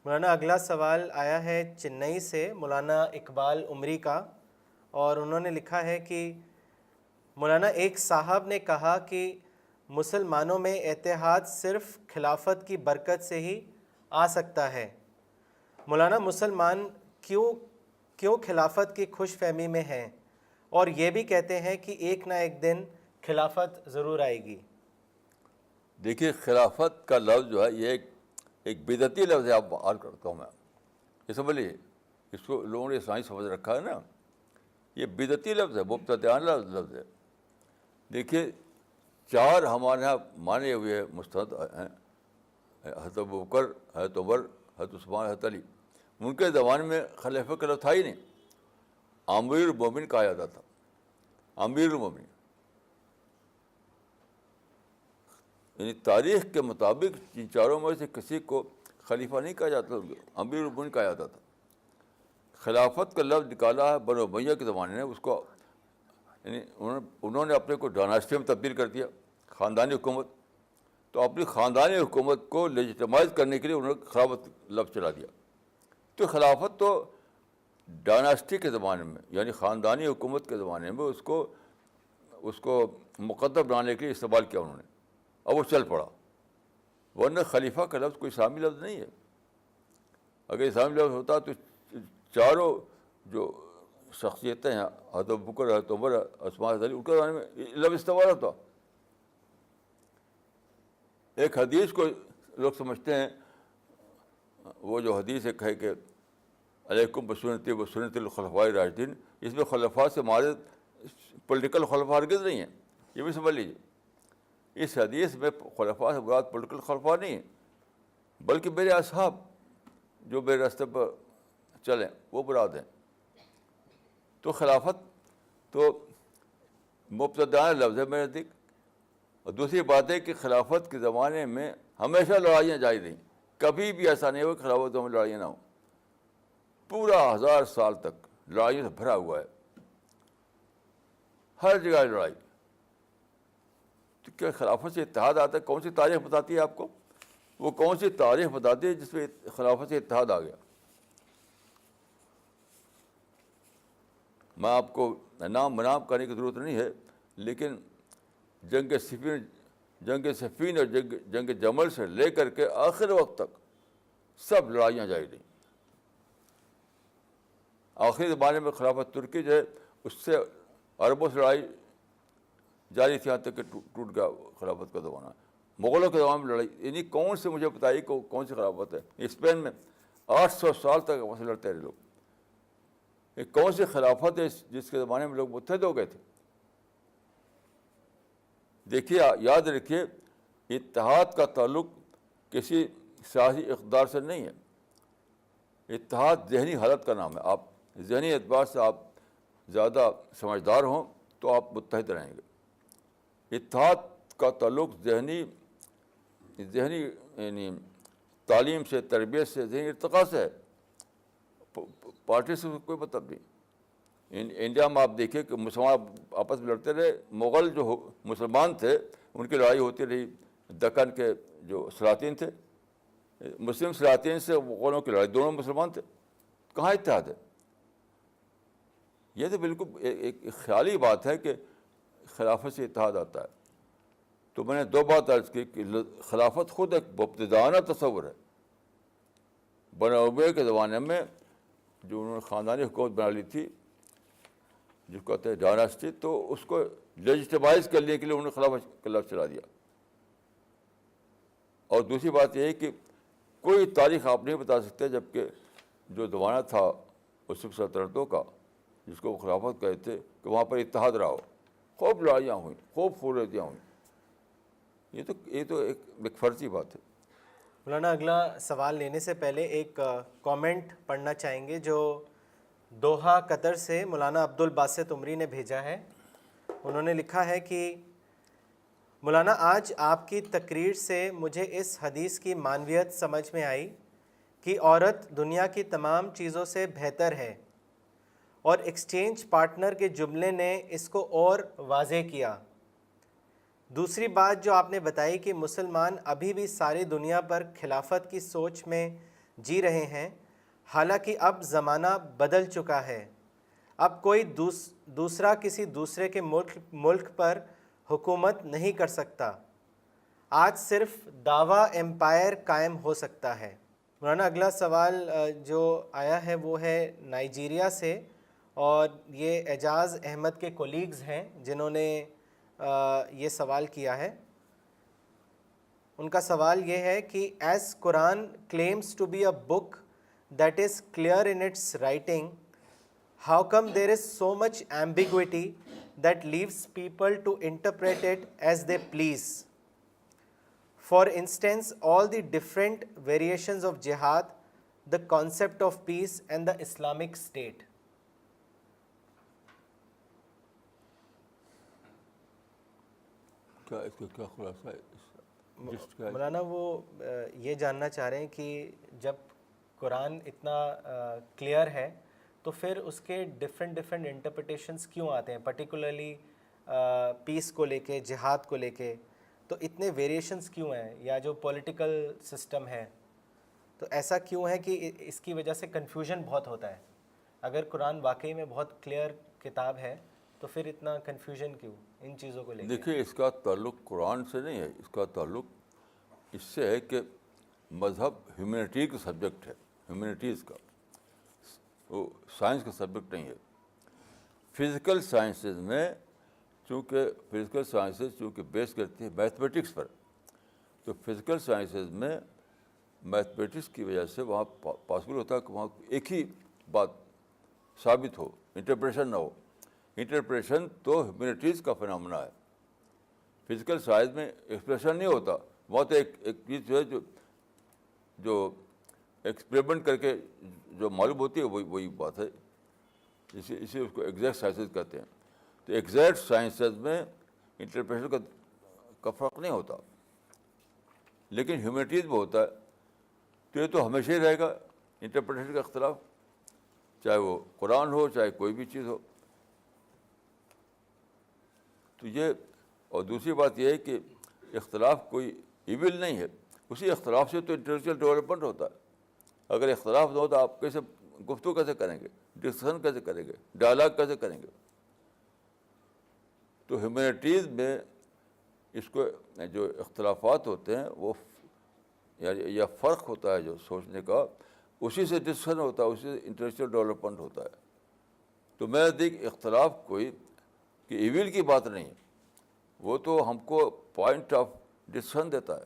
مولانا اگلا سوال آیا ہے چنئی سے مولانا اقبال عمری کا، اور انہوں نے لکھا ہے کہ مولانا ایک صاحب نے کہا کہ مسلمانوں میں اتحاد صرف خلافت کی برکت سے ہی آ سکتا ہے۔ مولانا مسلمان کیوں خلافت کی خوش فہمی میں ہیں اور یہ بھی کہتے ہیں کہ ایک نہ ایک دن خلافت ضرور آئے گی؟ دیکھیے خلافت کا لفظ جو ہے یہ ایک بدعتی لفظ ہے، آپ عرض کرتا ہوں میں، یہ سمجھ لیجیے، اس کو لوگوں نے سائنس سمجھ رکھا ہے نا، یہ بدعتی لفظ ہے، مبتدعانہ لفظ ہے۔ دیکھیے 4 ہمارے یہاں مانے ہوئے مستند ہیں، حضرت ابوبکر، حضرت عمر، حضرت عثمان، حضرت علی۔ ان کے زمانے میں خلیفہ کا لفظ تھا ہی نہیں، امیر المومن کہا جاتا تھا، امیر المومن۔ یعنی تاریخ کے مطابق ان 4 میں سے کسی کو خلیفہ نہیں کہا جاتا، امیر المومن کہا جاتا تھا۔ خلافت کا لفظ نکالا ہے بنو امیہ کے زمانے میں، اس کو یعنی انہوں نے اپنے کو ڈائناسٹی میں تبدیل کر دیا، خاندانی حکومت۔ تو اپنی خاندانی حکومت کو لیجیٹمائز کرنے کے لیے انہوں نے خلافت لفظ چلا دیا۔ تو خلافت تو ڈائناسٹی کے زمانے میں، یعنی خاندانی حکومت کے زمانے میں اس کو مقدر بنانے کے لیے استعمال کیا انہوں نے، اور وہ چل پڑا۔ ورنہ خلیفہ کا لفظ کوئی اسلامی لفظ نہیں ہے۔ اگر اسلامی لفظ ہوتا تو 4 جو شخصیتیں ہیں، حضرت ابوبکر، حضرت عمر، عثمان، حضرت علی، ان کے زمانے میں لفظ استعمال ہوتا۔ ایک حدیث کو لوگ سمجھتے ہیں، وہ جو حدیث ہے کہے کہ علیکم بسنتی و سنت الخلفاء الراشدین، اس میں خلفاء سے مراد پولیٹیکل خلفاء ہرگز نہیں ہیں، یہ بھی سمجھ لیجیے۔ اس حدیث میں خلفاء سے مراد پولیٹیکل خلفاء نہیں ہیں، بلکہ میرے اصحاب جو میرے راستے پر چلیں وہ مراد ہیں۔ تو خلافت تو مبتدعانہ لفظ ہے میرے نزدیک۔ اور دوسری بات ہے کہ خلافت کے زمانے میں ہمیشہ لڑائیاں جاری رہیں، کبھی بھی ایسا نہیں ہو کہ خلافت میں لڑائیاں نہ ہوں۔ پورا 1000 سال تک لڑائیوں سے بھرا ہوا ہے، ہر جگہ لڑائی۔ تو کیا خلافت سے اتحاد آتا ہے؟ کون سی تاریخ بتاتی ہے آپ کو؟ وہ کون سی تاریخ بتاتی ہے جس میں خلافت سے اتحاد آ گیا؟ میں آپ کو نام منام کرنے کی ضرورت نہیں ہے، لیکن جنگ صفین اور جنگ جمل سے لے کر کے آخر وقت تک سب لڑائیاں جاری رہیں۔ آخری زمانے میں خلافت ترکی جو ہے اس سے عربوں سے لڑائی جاری تھی، یہاں تک کہ ٹوٹ گیا خلافت کا زمانہ۔ مغلوں کے زمانے میں لڑائی، یعنی کون سے مجھے بتائیے کون سی خلافت ہے؟ اسپین میں 800 سال تک وہاں سے لڑتے رہے لوگ۔ یہ کون سی خلافت ہے جس کے زمانے میں لوگ متحد ہو گئے تھے؟ دیکھیے، یاد رکھیے، اتحاد کا تعلق کسی سیاسی اقدار سے نہیں ہے، اتحاد ذہنی حالت کا نام ہے۔ آپ ذہنی اعتبار سے آپ زیادہ سمجھدار ہوں تو آپ متحد رہیں گے۔ اتحاد کا تعلق ذہنی یعنی تعلیم سے، تربیت سے، ذہنی ارتقاء سے ہے، پارٹی سے کوئی مطلب نہیں۔ انڈیا میں آپ دیکھیے کہ مسلمان آپس میں لڑتے رہے، مغل جو مسلمان تھے ان کی لڑائی ہوتی رہی، دکن کے جو سلاطین تھے، مسلم سلاطین سے مغلوں کی لڑائی، دونوں مسلمان تھے، کہاں اتحاد ہے؟ یہ تو بالکل ایک خیالی بات ہے کہ خلافت سے اتحاد آتا ہے۔ تو میں نے 2 بات عرض کی کہ خلافت خود ایک مبتدعانہ تصور ہے۔ بنو امیہ کے زمانے میں جو انہوں نے خاندانی حکومت بنا لی تھی، جو کہتے ہیں ڈائناسٹی، تو اس کو لیجیٹمائز کرنے کے لیے انہوں نے خلافت کا لفظ چلا دیا۔ اور دوسری بات یہ ہے کہ کوئی تاریخ آپ نہیں بتا سکتے جبکہ جو زمانہ تھا اس سلطنتوں کا جس کو وہ خلافت کہتے تھے کہ وہاں پر اتحاد رہا ہو، خوب لڑائیاں ہوئیں، خوب خونریزیاں ہوئیں۔ یہ تو ایک فرضی بات ہے۔ مولانا اگلا سوال لینے سے پہلے ایک کامنٹ پڑھنا چاہیں گے جو دوحہ قطر سے مولانا عبد الباسط عمری نے بھیجا ہے۔ انہوں نے لکھا ہے کہ مولانا آج آپ کی تقریر سے مجھے اس حدیث کی معنویت سمجھ میں آئی کہ عورت دنیا کی تمام چیزوں سے بہتر ہے، اور ایکسچینج پارٹنر کے جملے نے اس کو اور واضح کیا۔ دوسری بات جو آپ نے بتائی کہ مسلمان ابھی بھی ساری دنیا پر خلافت کی سوچ میں جی رہے ہیں، حالانکہ اب زمانہ بدل چکا ہے۔ اب کوئی دوسرا کسی دوسرے کے ملک پر حکومت نہیں کر سکتا۔ آج صرف دعویٰ امپائر قائم ہو سکتا ہے۔ مولانا اگلا سوال جو آیا ہے وہ ہے نائجیریا سے، اور یہ اعجاز احمد کے کولیگز ہیں جنہوں نے یہ سوال کیا ہے۔ ان کا سوال یہ ہے کہ as Quran claims to be a book that is clear in its writing, how come there is so much ambiguity that leaves people to interpret it as they please? For instance, all the different variations of jihad, the concept of peace and the Islamic state. کیا اس کا کیا خلاصہ ہے؟ مولانا وہ یہ جاننا چاہ رہے ہیں کہ جب قرآن اتنا کلیئر ہے تو پھر اس کے ڈفرینٹ انٹرپریٹیشنس کیوں آتے ہیں، پرٹیکولرلی پیس کو لے کے، جہاد کو لے کے، تو اتنے ویریشنس کیوں ہیں؟ یا جو پولیٹیکل سسٹم ہے تو ایسا کیوں ہے کہ اس کی وجہ سے کنفیوژن بہت ہوتا ہے؟ اگر قرآن واقعی میں بہت کلیئر کتاب ہے تو پھر اتنا کنفیوژن کیوں ان چیزوں کو لے کے؟ دیکھیے، اس کا تعلق قرآن سے نہیں ہے، اس کا تعلق اس سے ہے کہ مذہب ہیومینٹی کا سبجیکٹ ہے، ہیومینٹیز کا، وہ سائنس کا سبجیکٹ نہیں ہے۔ فزیکل سائنسز میں چونکہ بیس کرتی ہے میتھمیٹکس پر، تو فزیکل سائنسز میں میتھمیٹکس کی وجہ سے وہاں پاسبل ہوتا ہے کہ وہاں ایک ہی بات ثابت ہو، انٹرپریشن نہ ہو۔ انٹرپریشن تو ہیومینٹیز کا فنامنا ہے، فزیکل سائنس میں ایکسپریشن نہیں ہوتا، وہاں تو ایک چیز جو ہے جو ایکسپریمنٹ کر کے جو معلوم ہوتی ہے وہی بات ہے، اسی اس کو ایگزیکٹ سائنسز کہتے ہیں۔ تو ایگزیکٹ سائنسز میں انٹرپریشن کا فرق نہیں ہوتا، لیکن ہیومینٹیز میں ہوتا ہے، تو یہ تو ہمیشہ ہی رہے گا انٹرپریٹیشن کا اختلاف، چاہے وہ قرآن ہو چاہے کوئی بھی چیز ہو۔ تو یہ، اور دوسری بات یہ ہے کہ اختلاف کوئی ایول نہیں ہے، اسی اختلاف سے تو انٹلیکچوئل ڈیولپمنٹ ہوتا ہے۔ اگر اختلاف نہ ہو تو آپ کیسے گفتگو کیسے کریں گے، ڈسکشن کیسے کریں گے، ڈائلاگ کیسے کریں گے؟ تو ہیومینٹیز میں اس کو جو اختلافات ہوتے ہیں وہ یا فرق ہوتا ہے جو سوچنے کا، اسی سے ڈسکشن ہوتا ہے، اسی سے انٹلیکچوئل ڈیولپمنٹ ہوتا ہے۔ تو میں دیکھ اختلاف کوئی کہ ایویل کی بات نہیں ہے، وہ تو ہم کو پوائنٹ آف ڈسکشن دیتا ہے،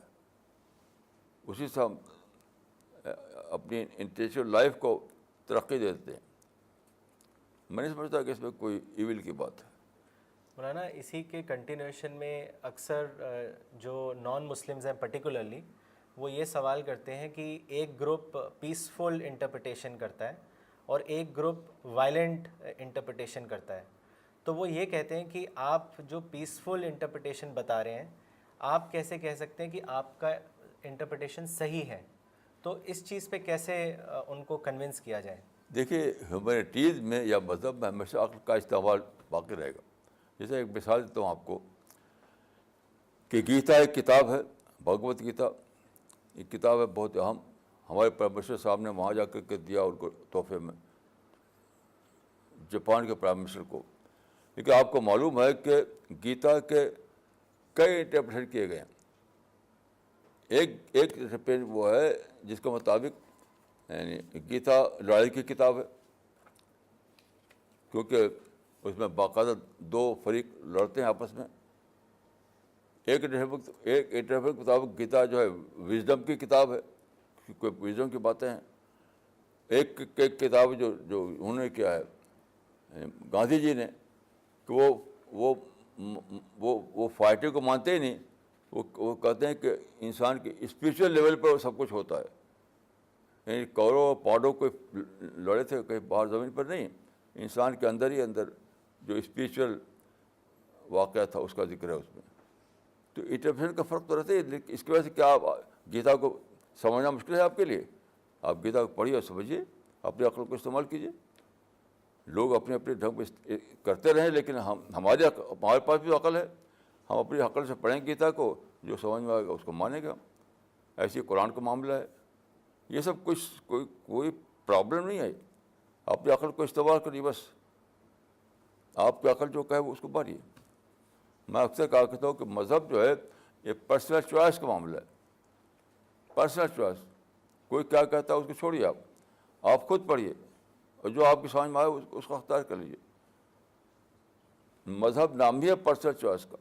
اسی سے ہم اپنی انٹلیکچوئل لائف کو ترقی دیتے ہیں۔ میں نہیں سمجھتا کہ اس میں کوئی ایویل کی بات ہے۔ مولانا اسی کے کنٹینیوشن میں اکثر جو نان مسلمز ہیں پرٹیکولرلی وہ یہ سوال کرتے ہیں کہ ایک گروپ پیسفل انٹرپریٹیشن کرتا ہے اور ایک گروپ وائلنٹ انٹرپریٹیشن کرتا ہے، تو وہ یہ کہتے ہیں کہ آپ جو پیسفل انٹرپریٹیشن بتا رہے ہیں، آپ کیسے کہہ سکتے ہیں کہ آپ کا انٹرپریٹیشن صحیح ہے؟ تو اس چیز پہ کیسے ان کو کنونس کیا جائے؟ دیکھیے، ہیومینٹیز میں یا مذہب میں ہمیشہ عقل کا استعمال باقی رہے گا۔ جیسے ایک مثال دیتا ہوں آپ کو کہ گیتا ایک کتاب ہے، بھگوت گیتا ایک کتاب ہے بہت اہم، ہمارے پرائم منسٹر صاحب نے وہاں جا کر کے دیا ان کو تحفے میں، جاپان کے پرائم منسٹر کو۔ لیکن آپ کو معلوم ہے کہ گیتا کے کئی انٹرپریشن کیے گئے ہیں۔ ایک انٹرپریشن وہ ہے جس کے مطابق یعنی گیتا لڑائی کی کتاب ہے، کیونکہ اس میں باقاعدہ دو فریق لڑتے ہیں آپس میں۔ ایک انٹرپریشن کے مطابق گیتا جو ہے وزڈم کی کتاب ہے، کوئی وزڈم کی باتیں ہیں۔ ایک کتاب جو انہوں نے کیا ہے گاندھی جی نے کہ وہ فائٹنگ کو مانتے ہی نہیں، وہ کہتے ہیں کہ انسان کے اسپریچول لیول پر سب کچھ ہوتا ہے۔ یعنی کورو اور پانڈو کوئی لڑے تھے کہیں باہر زمین پر نہیں، انسان کے اندر ہی اندر جو اسپریچول واقعہ تھا اس کا ذکر ہے اس میں۔ تو انٹرپریشن کا فرق تو رہتا ہے، لیکن اس کی وجہ سے کیا آپ گیتا کو سمجھنا مشکل ہے آپ کے لیے؟ آپ گیتا کو پڑھیے اور سمجھیے، اپنی عقل کو استعمال کیجیے۔ لوگ اپنے اپنے ڈھنگ پہ کرتے رہیں، لیکن ہمارے پاس بھی عقل ہے، ہم اپنی عقل سے پڑھیں گیتا کو، جو سمجھ میں آئے گا اس کو مانیں گے ہم. ایسے قرآن کا معاملہ ہے. یہ سب کچھ کوئی پرابلم نہیں ہے. اپنی عقل کو استعمال کریے، بس آپ کی عقل جو کہے وہ اس کو مانیے. میں اکثر کہا کرتا ہوں کہ مذہب جو ہے یہ پرسنل چوائس کا معاملہ ہے. پرسنل چوائس، کوئی کیا کہتا ہے اس کو چھوڑیے، آپ خود پڑھیے اور جو آپ کی سمجھ میں آئے اس کو اختیار کر لیجیے. مذہب نام ہی ہے پرسنل چوائس کا.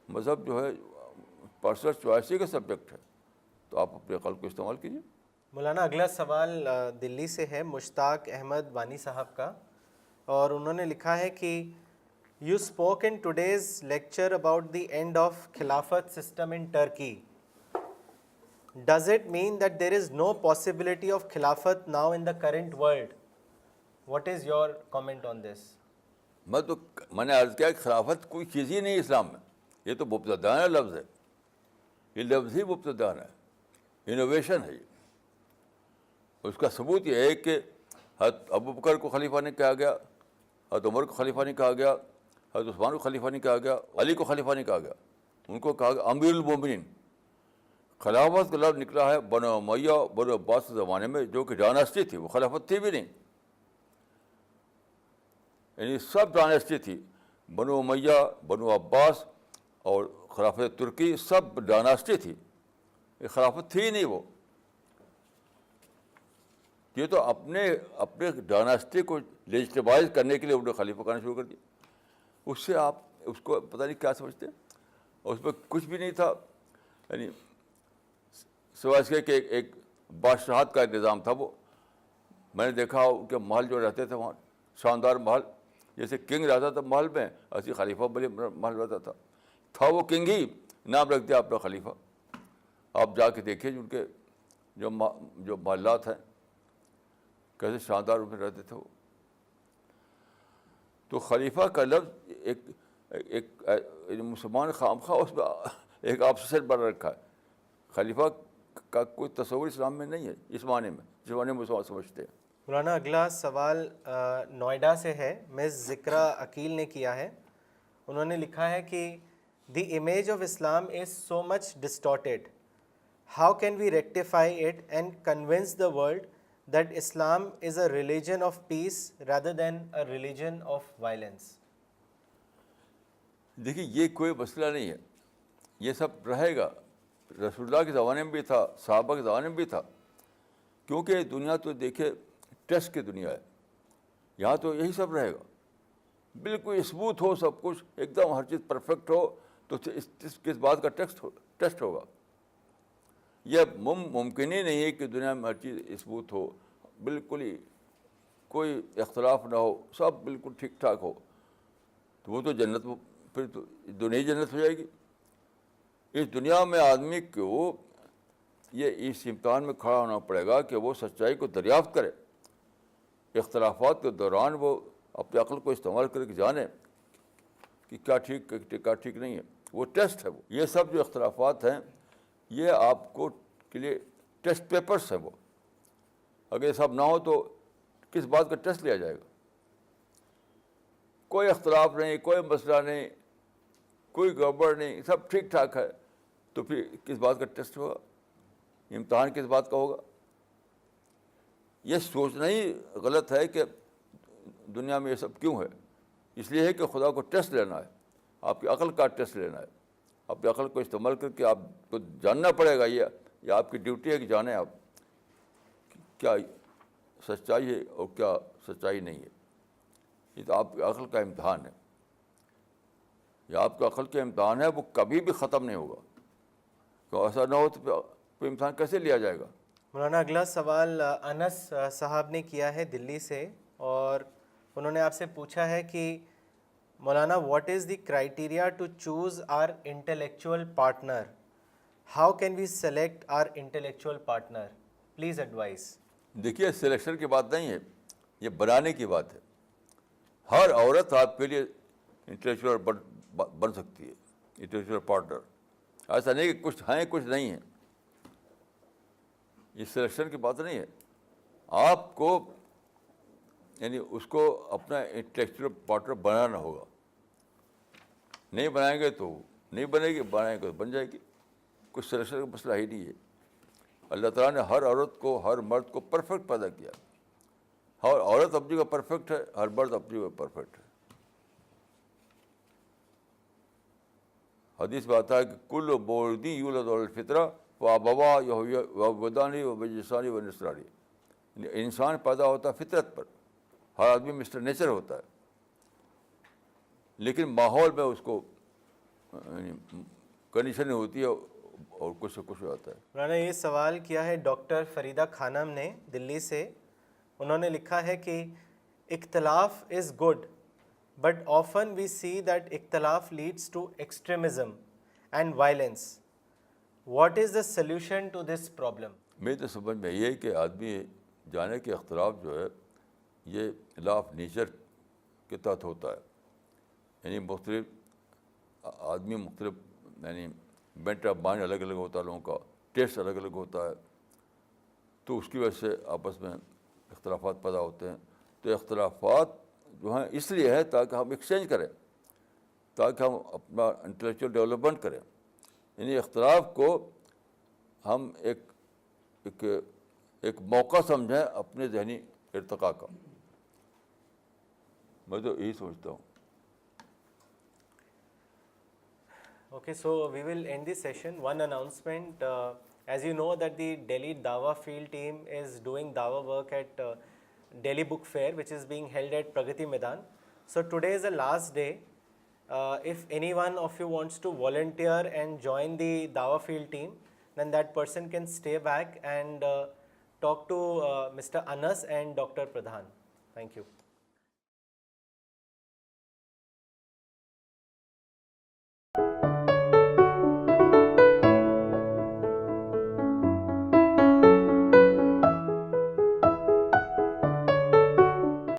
مذہب جو ہے پرسنل چوائس ہی کا سبجیکٹ ہے، تو آپ اپنے عقل کو استعمال کیجیے. مولانا اگلا سوال دلی سے ہے مشتاق احمد وانی صاحب کا، اور انہوں نے لکھا ہے کہ you spoke in today's lecture about the end of خلافت system in Turkey. Does it mean that there is no possibility of خلافت now in the current world? What is your comment on this? میں نے عرض کیا کہ خلافت کوئی چیز ہی نہیں اسلام میں. یہ تو مبتدانہ لفظ ہے، یہ لفظ ہی مبتدانہ ہے، انوویشن ہے یہ. اس کا ثبوت یہ ہے کہ حضرت ابوبکر کو خلیفہ نہیں کہا گیا، حضرت عمر کو خلیفہ نہیں کہا گیا، حضرت عثمان کو خلیفہ نہیں کہا گیا، علی کو خلیفہ نہیں کہا گیا. ان کو کہا گیا امیر المومنین. خلافت کا لفظ نکلا ہے بنو امیہ بنو عباس کے زمانے میں، جو کہ ڈائناسٹی تھی، وہ خلافت تھی بھی نہیں. یعنی سب ڈائناسٹی تھی، بنو امیہ، بنو عباس اور خلافت ترکی، سب ڈائناسٹی تھی. یہ خلافت تھی ہی نہیں. وہ یہ تو اپنے ڈائناسٹی کو لیجٹمائز کرنے کے لیے انہوں نے خلیفہ کہنا شروع کر دیا. اس سے آپ اس کو پتہ نہیں کیا سمجھتے، اور اس میں کچھ بھی نہیں تھا. یعنی سوائے اس کے کہ ایک بادشاہت کا ایک نظام تھا. وہ میں نے دیکھا کہ محل جو رہتے تھے وہاں شاندار محل، جیسے کنگ رہتا تھا محل میں، ایسے خلیفہ بڑے محل رہتا تھا وہ کنگ ہی نام رکھ دیا اپنا خلیفہ. آپ جا کے دیکھیے ان کے جو محلات ہیں کیسے شاندار ان میں رہتے تھے وہ. تو خلیفہ کا لفظ ایک مسلمان خامخواہ اس میں ایک آبسیشن بنا رکھا ہے. خلیفہ کا کوئی تصور اسلام میں نہیں ہے اس معنی میں، جس معنی میں مسلمان سمجھتے ہیں. مولانا اگلا سوال نوئیڈا سے ہے، مس ذکرہ عقیل نے کیا ہے. انہوں نے لکھا ہے کہ the image of Islam is so much distorted, how can we rectify it and convince the world that Islam is a religion of peace rather than a religion of violence? دیکھیے یہ کوئی مسئلہ نہیں ہے، یہ سب رہے گا. رسول اللہ کے زمانے میں بھی تھا، صحابہ کے زمانے میں بھی تھا. کیونکہ دنیا تو دیکھے ٹیسٹ کی دنیا ہے، یہاں تو یہی سب رہے گا. بالکل اسموتھ ہو سب کچھ، ایک دم ہر چیز پرفیکٹ ہو، تو کس بات کا ٹیسٹ ہوگا؟ یہ ممکن ہی نہیں ہے کہ دنیا میں ہر چیز اسموتھ ہو، بالکل ہی کوئی اختلاف نہ ہو، سب بالکل ٹھیک ٹھاک ہو. تو وہ تو جنت، پھر تو دنیا ہی جنت ہو جائے گی. اس دنیا میں آدمی کو یہ اس امتحان میں کھڑا ہونا پڑے گا کہ وہ سچائی کو دریافت کرے. اختلافات کے دوران وہ اپنی عقل کو استعمال کر کے جانے کہ کیا ٹھیک نہیں ہے. وہ ٹیسٹ ہے. وہ یہ سب جو اختلافات ہیں یہ آپ کو کے لیے ٹیسٹ پیپرس ہیں. وہ اگر یہ سب نہ ہو تو کس بات کا ٹیسٹ لیا جائے گا؟ کوئی اختلاف نہیں، کوئی مسئلہ نہیں، کوئی گڑبڑ نہیں، سب ٹھیک ٹھاک ہے، تو پھر کس بات کا ٹیسٹ ہوگا؟ امتحان کس بات کا ہوگا؟ یہ سوچنا ہی غلط ہے کہ دنیا میں یہ سب کیوں ہے. اس لیے ہے کہ خدا کو ٹیسٹ لینا ہے، آپ کی عقل کا ٹیسٹ لینا ہے. اپنی عقل کو استعمال کر کے آپ کو جاننا پڑے گا. یہ آپ کی ڈیوٹی ہے کہ جانیں آپ کیا سچائی ہے اور کیا سچائی نہیں ہے. یہ تو آپ کی عقل کا امتحان ہے. یہ آپ کا عقل کا امتحان ہے، وہ کبھی بھی ختم نہیں ہوگا. تو ایسا نہ ہو تو کوئی امتحان کیسے لیا جائے گا؟ مولانا اگلا سوال انس صاحب نے کیا ہے دلی سے، اور انہوں نے آپ سے پوچھا ہے کہ Maulana what is the criteria to choose our intellectual partner? How can we select our intellectual partner? Please advise. دیکھیے سلیکشن کی بات نہیں ہے، یہ بنانے کی بات ہے. ہر عورت آپ کے لیے انٹلیکچوئل بن سکتی ہے، انٹلیکچوئل پارٹنر. ایسا نہیں کہ کچھ ہیں کچھ نہیں ہیں. یہ سلیکشن کی بات نہیں ہے. آپ کو یعنی اس کو اپنا انٹلیکچوئل پارٹنر بنانا ہوگا. نہیں بنائیں گے تو نہیں بنے گی, بنائیں گے تو بن جائے گی. کچھ سلیکشن کا مسئلہ ہی نہیں ہے. اللہ تعالیٰ نے ہر عورت کو, ہر مرد کو پرفیکٹ پیدا کیا. ہر عورت اپنی جگہ پرفیکٹ ہے, ہر مرد اپنی جگہ پرفیکٹ ہے. حدیث میں آتا ہے کہ کل مولودی یولد علی الفطرہ وابواہ یہودانی و مجوسانی و نصرانی. انسان پیدا ہوتا ہے فطرت پر, ہر آدمی مسٹر نیچر ہوتا ہے, لیکن ماحول میں اس کو کنڈیشن ہوتی ہے اور کچھ سے کچھ ہو جاتا ہے. مولانا یہ سوال کیا ہے ڈاکٹر فریدہ خانم نے دلی سے. انہوں نے لکھا ہے کہ اختلاف is good but often we see that اختلاف leads to extremism and violence. What is the solution to this problem? میری تو سمجھ میں یہ ہے کہ آدمی جانے کہ اختلاف جو ہے یہ لا آف نیچر کے تحت ہوتا ہے. یعنی مختلف آدمی مختلف, یعنی بینٹ آف مائنڈ الگ الگ ہوتا ہے, لوگوں کا ٹیسٹ الگ الگ ہوتا ہے, تو اس کی وجہ سے آپس میں اختلافات پیدا ہوتے ہیں. تو اختلافات جو ہیں اس لیے ہے تاکہ ہم ایکسچینج کریں, تاکہ ہم اپنا انٹلیکچوئل ڈیولپمنٹ کریں. یعنی اختلاف کو ہم ایک موقع سمجھیں اپنے ذہنی ارتقاء کا. میں تو یہی سمجھتا ہوں. Okay, so we will end this session. One announcement, as you know that the Delhi Dawa field team is doing Dawa work at Delhi Book Fair, which is being held at Pragati Maidan. So today is the last day. If anyone of you wants to volunteer and join the Dawa field team, then that person can stay back and talk to Mr. Anas and Dr. Pradhan. Thank you.